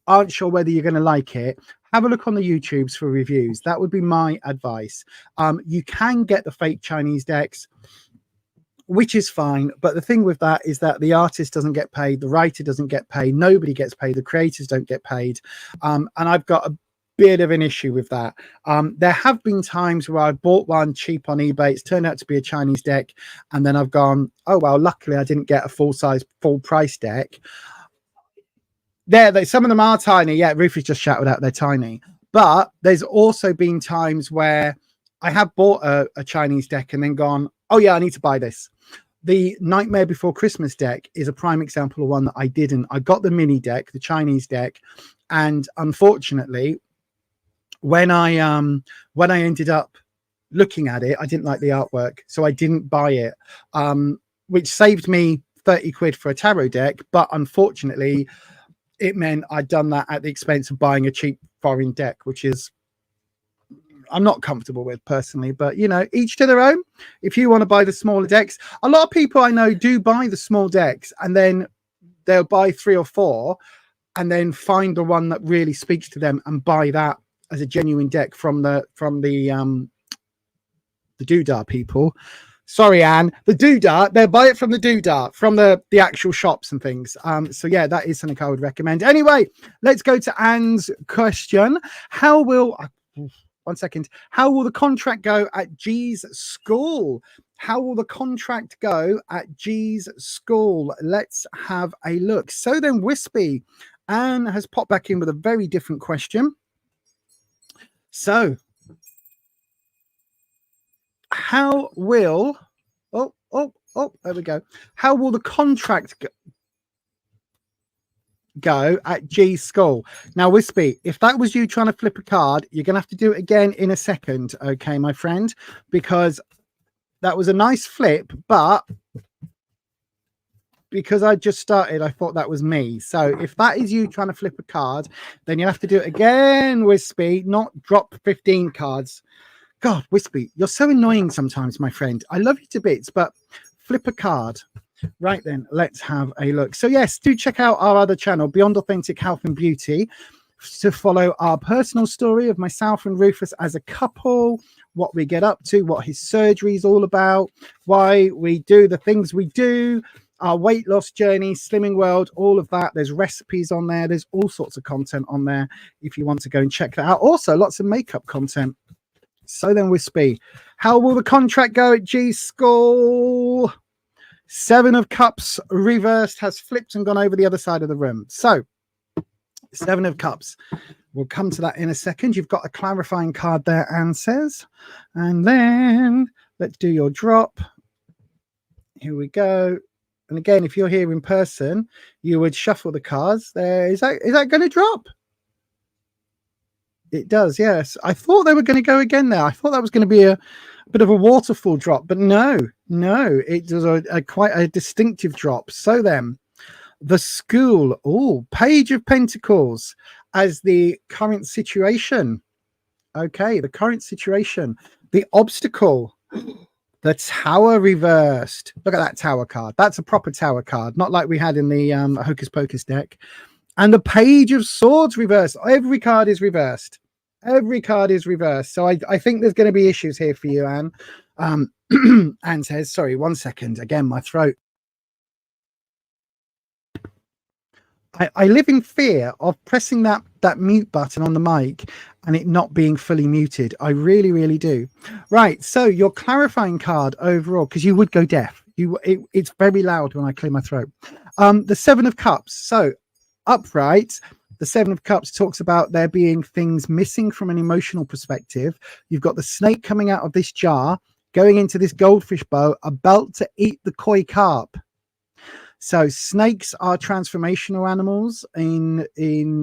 aren't sure whether you're going to like it, have a look on the YouTubes for reviews. That would be my advice. You can get the fake Chinese decks, which is fine. But the thing with that is that the artist doesn't get paid. The writer doesn't get paid. Nobody gets paid. The creators don't get paid. And I've got bit of an issue with that. There have been times where I bought one cheap on eBay. It's turned out to be a Chinese deck, and then I've gone, oh well, luckily I didn't get a full price deck. Some of them are tiny. Yeah, Rufus just shouted out they're tiny. But there's also been times where I have bought a Chinese deck and then gone, oh yeah, I need to buy this. The Nightmare Before Christmas deck is a prime example of one that I didn't. I got the mini deck, the Chinese deck, and unfortunately, when I ended up looking at it, I didn't like the artwork, so I didn't buy it, which saved me 30 quid for a tarot deck. But unfortunately, it meant I'd done that at the expense of buying a cheap foreign deck, which is I'm not comfortable with personally. But you know, each to their own. If you want to buy the smaller decks, a lot of people I know do buy the small decks, and then they'll buy 3 or 4 and then find the one that really speaks to them and buy that as a genuine deck from the doodah people. Sorry, Anne, the doodah. They'll buy it from the doodah, from the actual shops and things. So yeah, that is something I would recommend. Anyway, let's go to Anne's question. How will the contract go at G's school? How will the contract go at G's school? Let's have a look. So then, Wispy, Anne has popped back in with a very different question. So, how will there we go. How will the contract go at G's school? Now, Wispy, if that was you trying to flip a card, you're gonna have to do it again in a second, okay, my friend, because that was a nice flip, but because I just started, I thought that was me. So if that is you trying to flip a card, then you'll have to do it again, Wispy, not drop 15 cards. God, Wispy, you're so annoying sometimes, my friend. I love you to bits, but flip a card. Right then, let's have a look. So yes, do check out our other channel, Beyond Authentic Health and Beauty, to follow our personal story of myself and Rufus as a couple, what we get up to, what his surgery is all about, why we do the things we do, our weight loss journey, slimming world, all of that. There's recipes on there. There's all sorts of content on there if you want to go and check that out. Also, lots of makeup content. So then, Wispy, how will the contract go at G's school? 7 of Cups reversed has flipped and gone over the other side of the room. So 7 of Cups. We'll come to that in a second. You've got a clarifying card there, Anne says. And then let's do your drop. Here we go. And again, if you're here in person, you would shuffle the cards. There, is that going to drop? It does, yes. I thought they were going to go again there. I thought that was going to be a bit of a waterfall drop, but no, it was a quite a distinctive drop. So then, the school, Page of Pentacles as the current situation. Okay, the current situation, the obstacle. The Tower reversed. Look at that Tower card. That's a proper Tower card, not like we had in the Hocus Pocus deck. And the Page of Swords reversed. Every card is reversed. Every card is reversed. So I think there's going to be issues here for you, Anne. Anne says, sorry, 1 second. Again, my throat. I live in fear of pressing that mute button on the mic and it not being fully muted. I really, really do. Right. So your clarifying card overall, because you would go deaf. It's very loud when I clear my throat. The 7 of Cups. So upright, the 7 of Cups talks about there being things missing from an emotional perspective. You've got the snake coming out of this jar, going into this goldfish bowl, about to eat the koi carp. So snakes are transformational animals in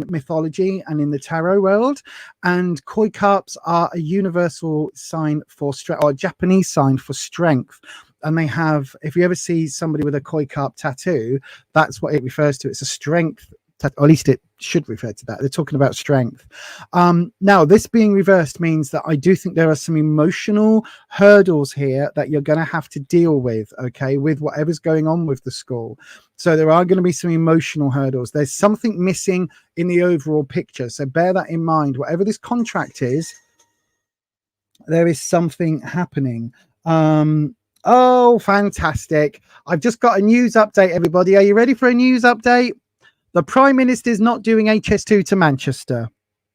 mythology and in the tarot world, and koi carps are a universal sign for strength, or a Japanese sign for strength. And they have, if you ever see somebody with a koi carp tattoo, that's what it refers to. It's a strength, or at least it should refer to that. They're talking about strength. Now, this being reversed means that I do think there are some emotional hurdles here that you're going to have to deal with, okay, with whatever's going on with the school. So there are going to be some emotional hurdles. There's something missing in the overall picture. So bear that in mind. Whatever this contract is, there is something happening. Oh, fantastic. I've just got a news update, everybody. Are you ready for a news update? The Prime Minister is not doing HS2 to Manchester.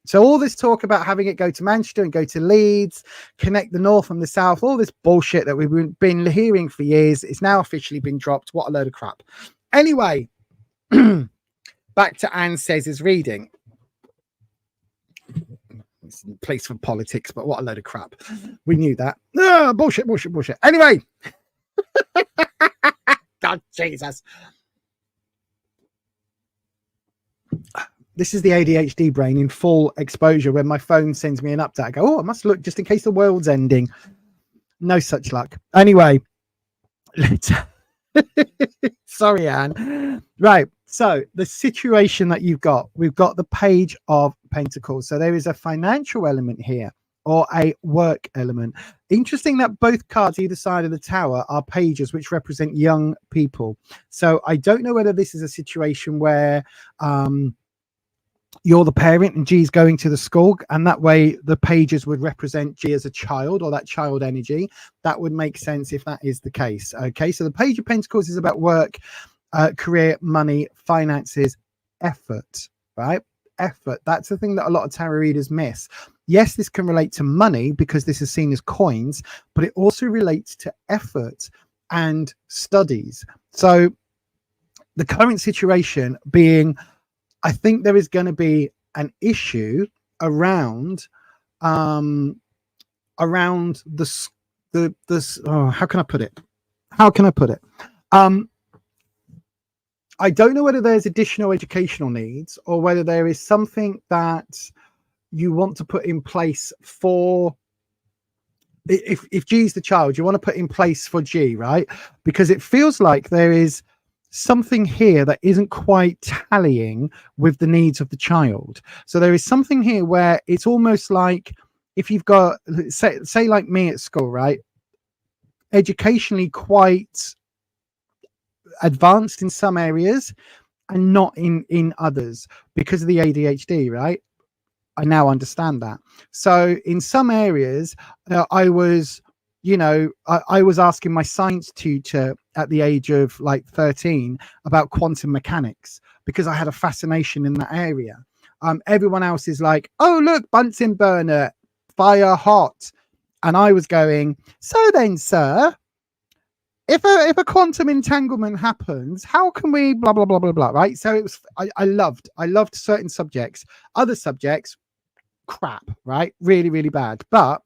So all this talk about having it go to Manchester and go to Leeds, connect the north and the south, all this bullshit that we've been hearing for years, is now officially been dropped. What a load of crap. Anyway, back to Anne Says' reading. It's a place for politics, but what a load of crap. We knew that. Oh, bullshit. Anyway. God, Jesus. This is the ADHD brain in full exposure. When my phone sends me an update, I go, oh, I must look just in case the world's ending. No such luck. Anyway, sorry, Anne. Right. So the situation that we've got the Page of Pentacles. So there is a financial element here, or a work element. Interesting that both cards either side of the tower are pages, which represent young people. So I don't know whether this is a situation where you're the parent and G's going to the school, and that way the pages would represent G as a child, or that child energy. That would make sense if that is the case. Okay, so the Page of Pentacles is about work, career, money, finances, effort, right? Effort. That's the thing that a lot of tarot readers miss. Yes, this can relate to money because this is seen as coins, but it also relates to effort and studies. So the current situation being, I think there is going to be an issue around the how can I put it? I don't know whether there's additional educational needs, or whether there is something that you want to put in place for, if G is the child, you want to put in place for G, right? Because it feels like there is something here that isn't quite tallying with the needs of the child. So there is something here where it's almost like, if you've got, say like me at school, right? Educationally quite advanced in some areas and not in others because of the ADHD, right? I now understand that. So in some areas, I was asking my science tutor at the age of like 13 about quantum mechanics because I had a fascination in that area. Everyone else is like, oh, look, Bunsen burner, fire hot. And I was going, so then, sir, if a quantum entanglement happens, how can we blah, blah, blah, blah, blah, right? So it was, I loved certain subjects. Other subjects, crap, right? Really, really bad. But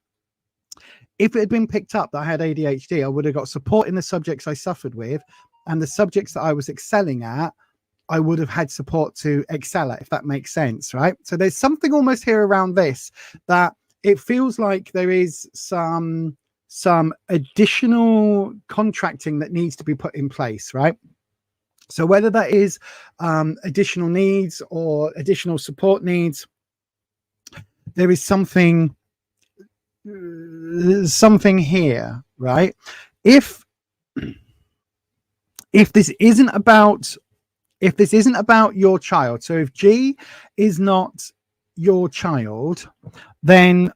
if it had been picked up that I had ADHD, I would have got support in the subjects I suffered with, and the subjects that I was excelling at, I would have had support to excel at, if that makes sense, right? So there's something almost here around this that it feels like there is some additional contracting that needs to be put in place, right? So whether that is additional needs or additional support needs, there is something here, right? If this isn't about your child, so if G is not your child, then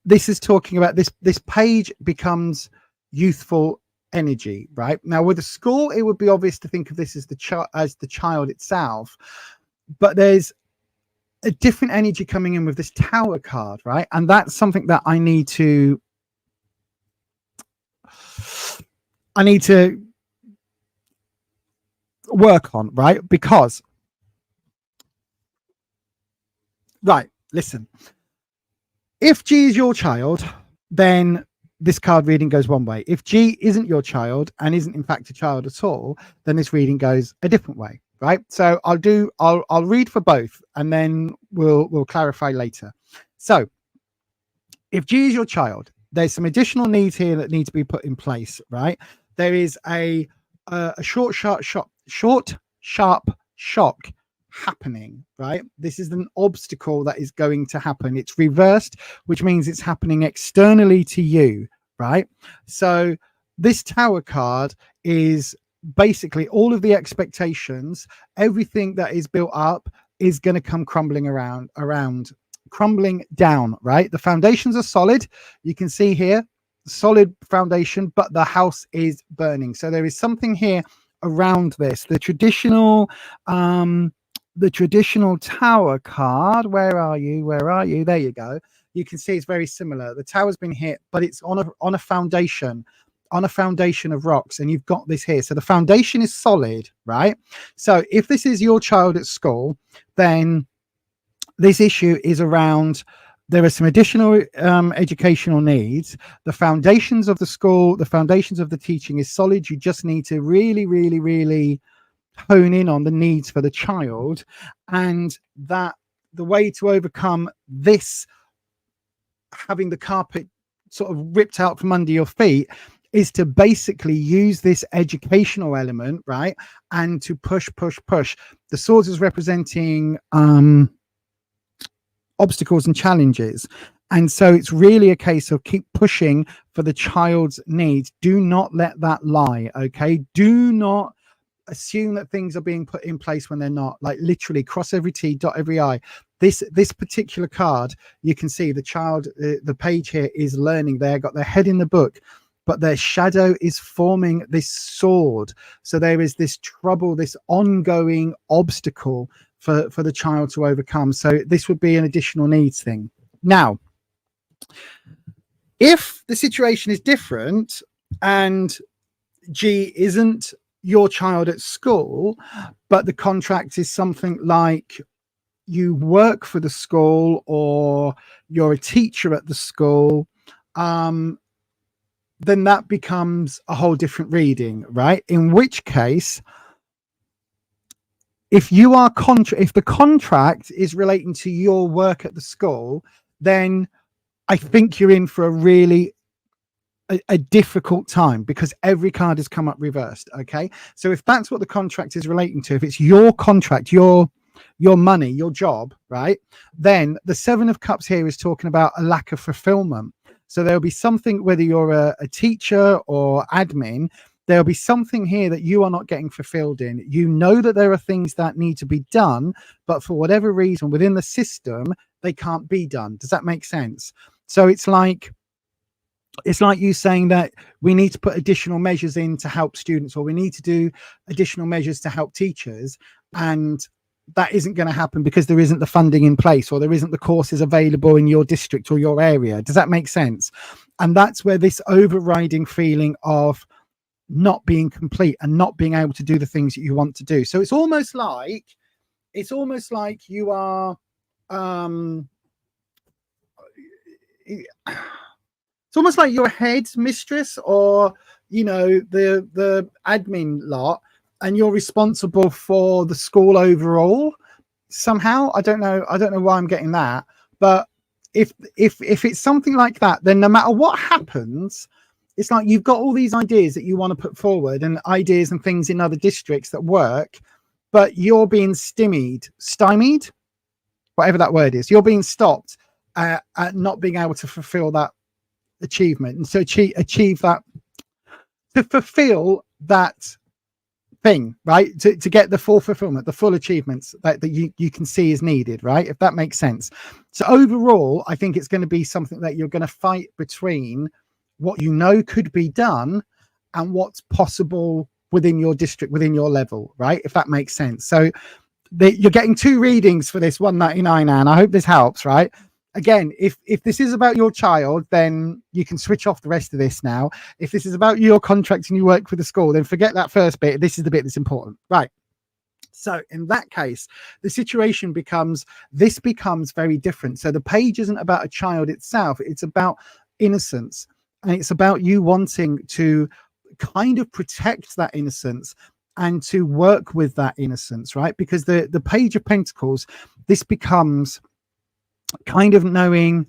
this is talking about this page becomes youthful energy, right? Now with a school, it would be obvious to think of this as the child itself, but there's a different energy coming in with this Tower card, right? And that's something that I need to work on, right? Because, right, listen, if G is your child, then this card reading goes one way. If G isn't your child and isn't in fact a child at all, then this reading goes a different way, right? So I'll read for both, and then we'll clarify later. So if G is your child, there's some additional needs here that need to be put in place, right? There is a short, sharp shock happening, right? This is an obstacle that is going to happen. It's reversed, which means it's happening externally to you, right? So this Tower card is basically all of the expectations, everything that is built up is going to come crumbling down, right? The foundations are solid. You can see here, solid foundation, but the house is burning. So there is something here around this. The traditional the traditional tower card, where are you? Where are you? There you go. You can see it's very similar. The tower's been hit, but it's on a foundation, of rocks, and you've got this here. So the foundation is solid, right? So if this is your child at school, then this issue is around, there are some additional educational needs. The foundations of the school, the foundations of the teaching is solid. You just need to really, really, really hone in on the needs for the child, and that the way to overcome this, having the carpet sort of ripped out from under your feet, is to basically use this educational element, right? And to push. The swords is representing obstacles and challenges. And so it's really a case of keep pushing for the child's needs. Do not let that lie, okay? Do not assume that things are being put in place when they're not. Like, literally cross every T, dot every I. This particular card, you can see the child, the page here is learning. They've got their head in the book, but their shadow is forming this sword. So there is this trouble, this ongoing obstacle for the child to overcome. So this would be an additional needs thing. Now, if the situation is different and G isn't your child at school, but the contract is something like you work for the school or you're a teacher at the school, then that becomes a whole different reading, right? In which case, if you are if the contract is relating to your work at the school, then I think you're in for a really a difficult time, because every card has come up reversed. Okay, so if that's what the contract is relating to, if it's your contract, your money, your job, right, then the Seven of Cups here is talking about a lack of fulfillment. So there'll be something, whether you're a teacher or admin, there'll be something here that you are not getting fulfilled in. You know that there are things that need to be done, but for whatever reason within the system, they can't be done. Does that make sense? So it's like you saying that we need to put additional measures in to help students, or we need to do additional measures to help teachers, and that isn't going to happen because there isn't the funding in place, or there isn't the courses available in your district or your area. Does that make sense? And that's where this overriding feeling of not being complete and not being able to do the things that you want to do. So it's almost like you are it's almost like you're a head mistress, or the admin lot, and you're responsible for the school overall somehow. I don't know why I'm getting that, but if it's something like that, then no matter what happens, it's like you've got all these ideas that you want to put forward, and ideas and things in other districts that work, but you're being stymied, whatever that word is. You're being stopped at not being able to fulfill that achievement, and so achieve that, to fulfill that thing, right? To get the full fulfillment, the full achievements that you can see is needed, right? If that makes sense. So overall, I think it's going to be something that you're going to fight between what you know could be done and what's possible within your district, within your level, right? If that makes sense. So you're getting two readings for this 199, and I hope this helps, right? Again, if this is about your child, then you can switch off the rest of this now. If this is about your contract and you work for the school, then forget that first bit. This is the bit that's important, right? So in that case, the situation becomes very different. So the page isn't about a child itself. It's about innocence. And it's about you wanting to kind of protect that innocence and to work with that innocence, right? Because the Page of Pentacles, this becomes kind of knowing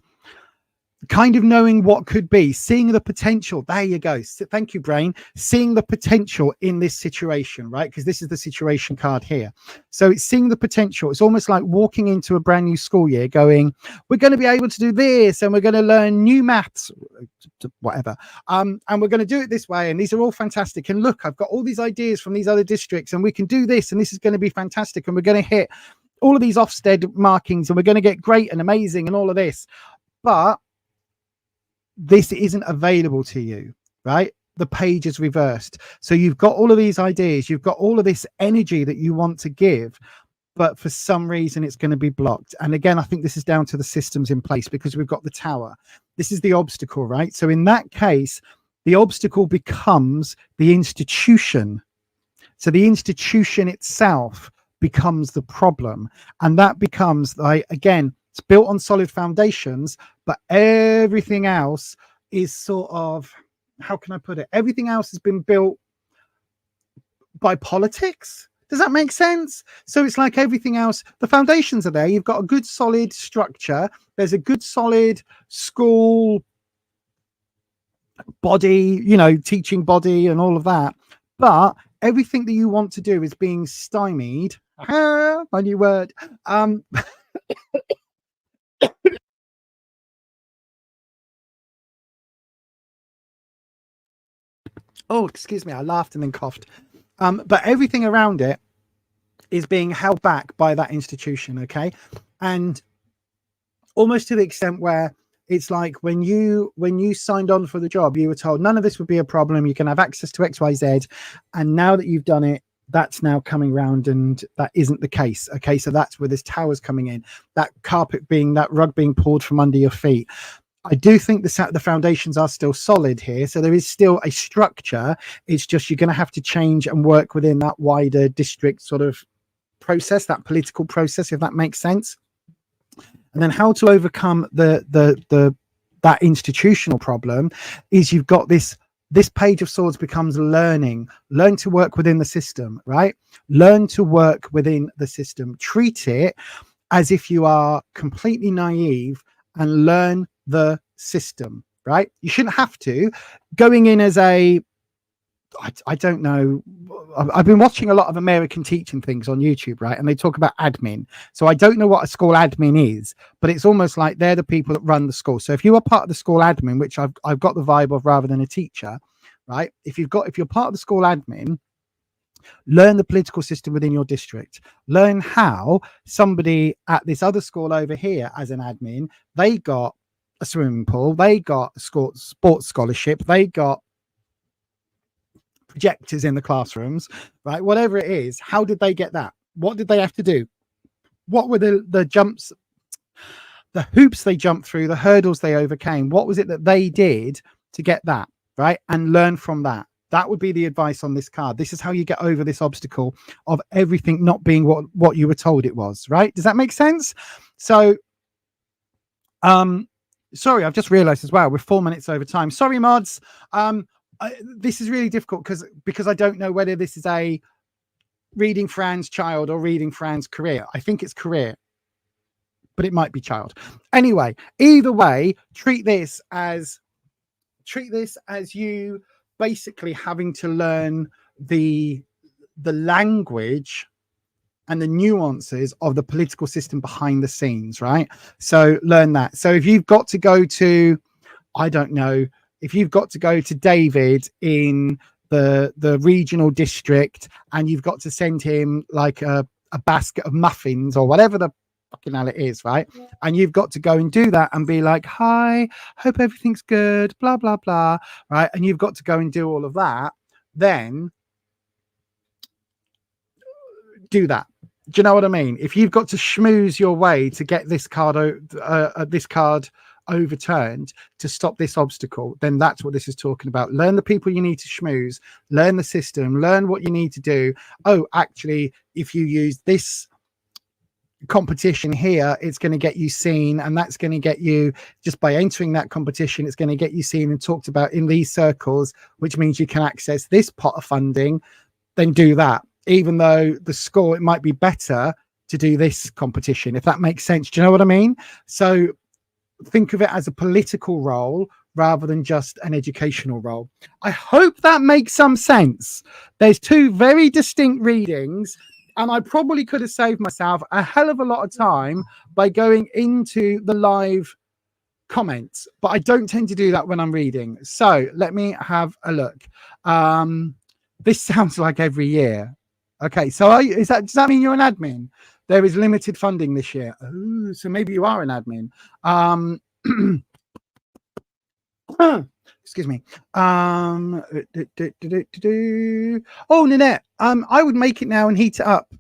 what could be, seeing the potential. There you go. Thank you, brain. Seeing the potential in this situation, right? Because this is the situation card here. So it's seeing the potential. It's almost like walking into a brand new school year going, we're going to be able to do this, and we're going to learn new maths, whatever. And we're going to do it this way. And these are all fantastic. And look, I've got all these ideas from these other districts, and we can do this, and this is going to be fantastic. And we're going to hit all of these Ofsted markings, and we're going to get great and amazing and all of this. But this isn't available to you, right? The page is reversed. So you've got all of these ideas, you've got all of this energy that you want to give, but for some reason it's going to be blocked. And again, I think this is down to the systems in place, because we've got the tower. This is the obstacle, right? So in that case, the obstacle becomes the institution. So the institution itself becomes the problem. And that becomes, like, again, it's built on solid foundations, but everything else is sort of, how can I put it? Everything else has been built by politics. Does that make sense? So it's like everything else, the foundations are there. You've got a good solid structure. There's a good solid school body, you know, teaching body and all of that. But everything that you want to do is being stymied. My new word. Oh, excuse me. I laughed and then coughed. But everything around it is being held back by that institution. Okay. And almost to the extent where it's like when you signed on for the job, you were told none of this would be a problem. You can have access to XYZ. And now that you've done it, that's now coming round, and that isn't the case. Okay. So that's where this tower's coming in, that rug being pulled from under your feet. I do think the foundations are still solid here. So there is still a structure. It's just you're going to have to change and work within that wider district sort of process, that political process, if that makes sense. And then how to overcome that institutional problem is you've got this Page of Swords becomes learn to work within the system, right? Learn to work within the system. Treat it as if you are completely naive and learn the system, right? You shouldn't have to. Going in as I don't know. I've been watching a lot of American teaching things on YouTube, right? And they talk about admin. So I don't know what a school admin is, but it's almost like they're the people that run the school. So if you are part of the school admin, which I've got the vibe of rather than a teacher, right? If you're part of the school admin, learn the political system within your district. Learn how somebody at this other school over here as an admin, they got a swimming pool, they got a sports scholarship, they got projectors in the classrooms, right? Whatever it is, how did they get that? What did they have to do? What were the jumps, the hoops they jumped through, the hurdles they overcame? What was it that they did to get that, right? And learn from that. That would be the advice on this card. This is how you get over this obstacle of everything not being what you were told it was, right? Does that make sense? So, sorry, I've just realized as well, we're 4 minutes over time. Sorry, mods. This is really difficult because I don't know whether this is a reading Fran's child or reading Fran's career. I think it's career, but it might be child. Anyway, either way, treat this as you basically having to learn the language and the nuances of the political system behind the scenes, right? So learn that. So if you've got to go to, I don't know, if you've got to go to David in the regional district and you've got to send him like a basket of muffins or whatever the fucking hell it is, right? Yeah. And you've got to go and do that and be like, hi, hope everything's good, blah, blah, blah, right? And you've got to go and do all of that. Then do that. Do you know what I mean? If you've got to schmooze your way to get this card overturned to stop this obstacle, then that's what this is talking about. Learn the people you need to schmooze, learn the system, learn what you need to do. Oh, actually, if you use this competition here, it's going to get you seen, and that's going to get you, just by entering that competition, it's going to get you seen and talked about in these circles, which means you can access this pot of funding. Then do that, even though the score, it might be better to do this competition, if that makes sense. Do you know what I mean? So think of it as a political role rather than just an educational role. I hope that makes some sense. There's two very distinct readings, and I probably could have saved myself a hell of a lot of time by going into the live comments, but I don't tend to do that when I'm reading. So let me have a look. This sounds like every year. Okay, so does that mean you're an admin? There is limited funding this year. Oh, so maybe you are an admin. Excuse me. Oh, Nanette, I would make it now and heat it up.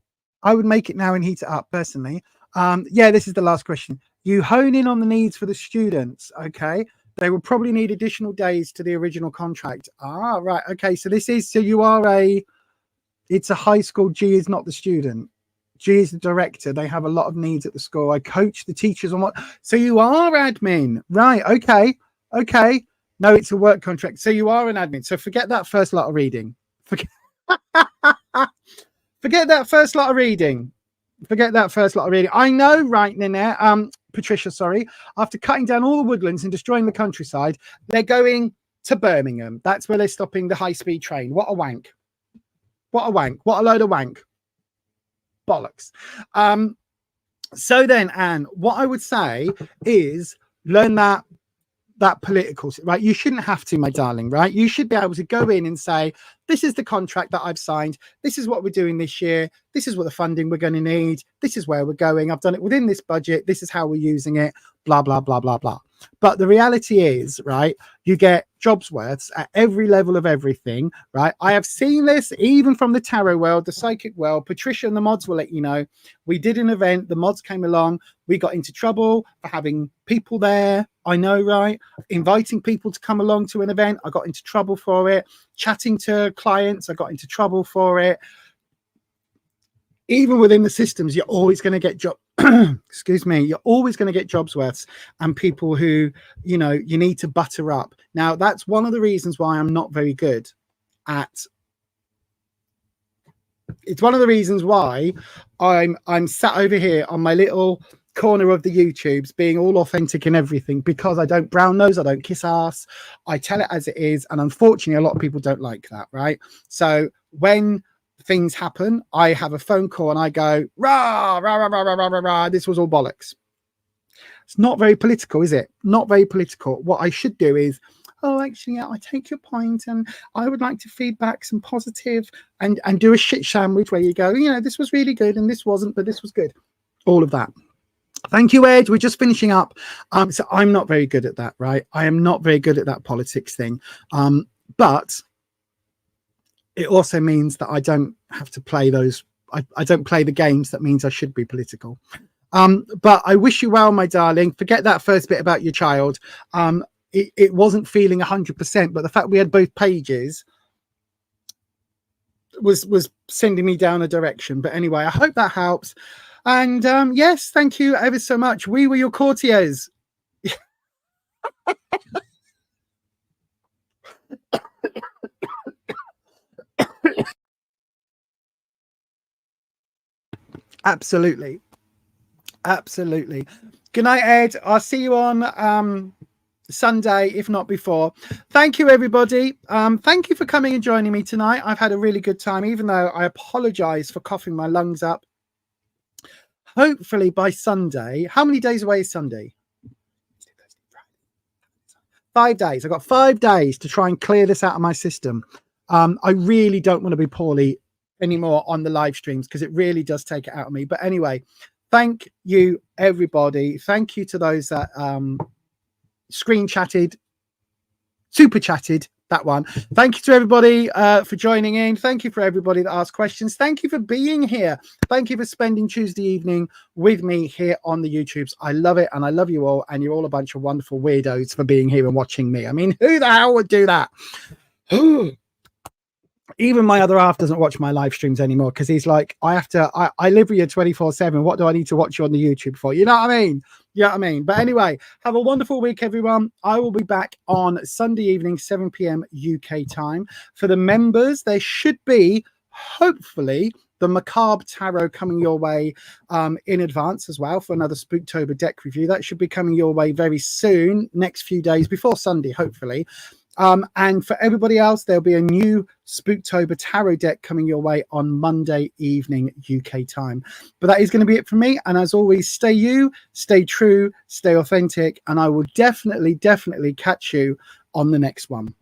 I would make it now and heat it up personally. Yeah, this is the last question. You hone in on the needs for the students. Okay. They will probably need additional days to the original contract. Ah, right. Okay. So this is, so you are it's a high school. G is not the student. G is the director. They have a lot of needs at the school. I coach the teachers on what. So you are admin. Right. Okay. Okay. No, it's a work contract. So you are an admin. So forget that first lot of reading. Forget that first lot of reading. Forget that first lot of reading. I know, right, Ninette, Patricia, sorry. After cutting down all the woodlands and destroying the countryside, they're going to Birmingham. That's where they're stopping the high-speed train. What a wank. What a wank. What a load of wank. Bollocks. So then, Anne, what I would say is learn that political, right? You shouldn't have to, my darling, right? You should be able to go in and say, this is the contract that I've signed. This is what we're doing this year. This is what the funding we're going to need. This is where we're going. I've done it within this budget. This is how we're using it, blah, blah, blah, blah, blah. But the reality is, right, you get jobs worths at every level of everything, right? I have seen this even from the tarot world, the psychic world. Patricia and the mods will let you know. We did an event. The mods came along. We got into trouble for having people there. I know, right? Inviting people to come along to an event. I got into trouble for it. Chatting to clients. I got into trouble for it. Even within the systems, you're always going to get excuse me, you're always going to get jobs worths and people who, you know, you need to butter up. Now, that's one of the reasons why I'm not very good at. It's one of the reasons why I'm sat over here on my little corner of the YouTubes being all authentic and everything, because I don't brown nose, I don't kiss ass, I tell it as it is, and unfortunately a lot of people don't like that, right? So when things happen, I have a phone call and I go, rah, rah, rah, rah, rah, rah, rah, rah. This was all bollocks. It's not very political, is it? Not very political. What I should do is, oh, actually, yeah, I take your point and I would like to feedback some positive and do a shit sandwich where you go, you know, this was really good and this wasn't, but this was good. All of that. Thank you, Ed. We're just finishing up. So I'm not very good at that, right? I am not very good at that politics thing. But it also means that I don't have to play those. I don't play the games. That means I should be political. But I wish you well, my darling. Forget that first bit about your child. It wasn't feeling 100%, but the fact we had both pages was sending me down a direction. But anyway, I hope that helps. And yes, thank you ever so much. We were your courtiers. Absolutely. Absolutely. Good night, Ed. I'll see you on Sunday, if not before. Thank you, everybody. Thank you for coming and joining me tonight. I've had a really good time, even though I apologize for coughing my lungs up. Hopefully by Sunday. How many days away is Sunday? 5 days. I've got 5 days to try and clear this out of my system. I really don't want to be poorly anymore on the live streams because it really does take it out of me. But anyway, thank you, everybody. Thank you to those that screen chatted, super chatted, that one. Thank you to everybody for joining in. Thank you for everybody that asked questions. Thank you for being here. Thank you for spending Tuesday evening with me here on the YouTubes. I love it and I love you all, and you're all a bunch of wonderful weirdos for being here and watching me. I mean, who the hell would do that? Even my other half doesn't watch my live streams anymore because he's like, I live with you 24/7. What do I need to watch you on the YouTube for? You know what I mean? You know what I mean? But anyway, have a wonderful week, everyone. I will be back on Sunday evening, 7 p.m. UK time. For the members, there should be, hopefully, the Macabre Tarot coming your way in advance as well for another SpookTober deck review. That should be coming your way very soon, next few days, before Sunday, hopefully. And for everybody else, there'll be a new SpookTober tarot deck coming your way on Monday evening UK time. But that is going to be it for me. And as always, stay you, stay true, stay authentic, and I will definitely catch you on the next one.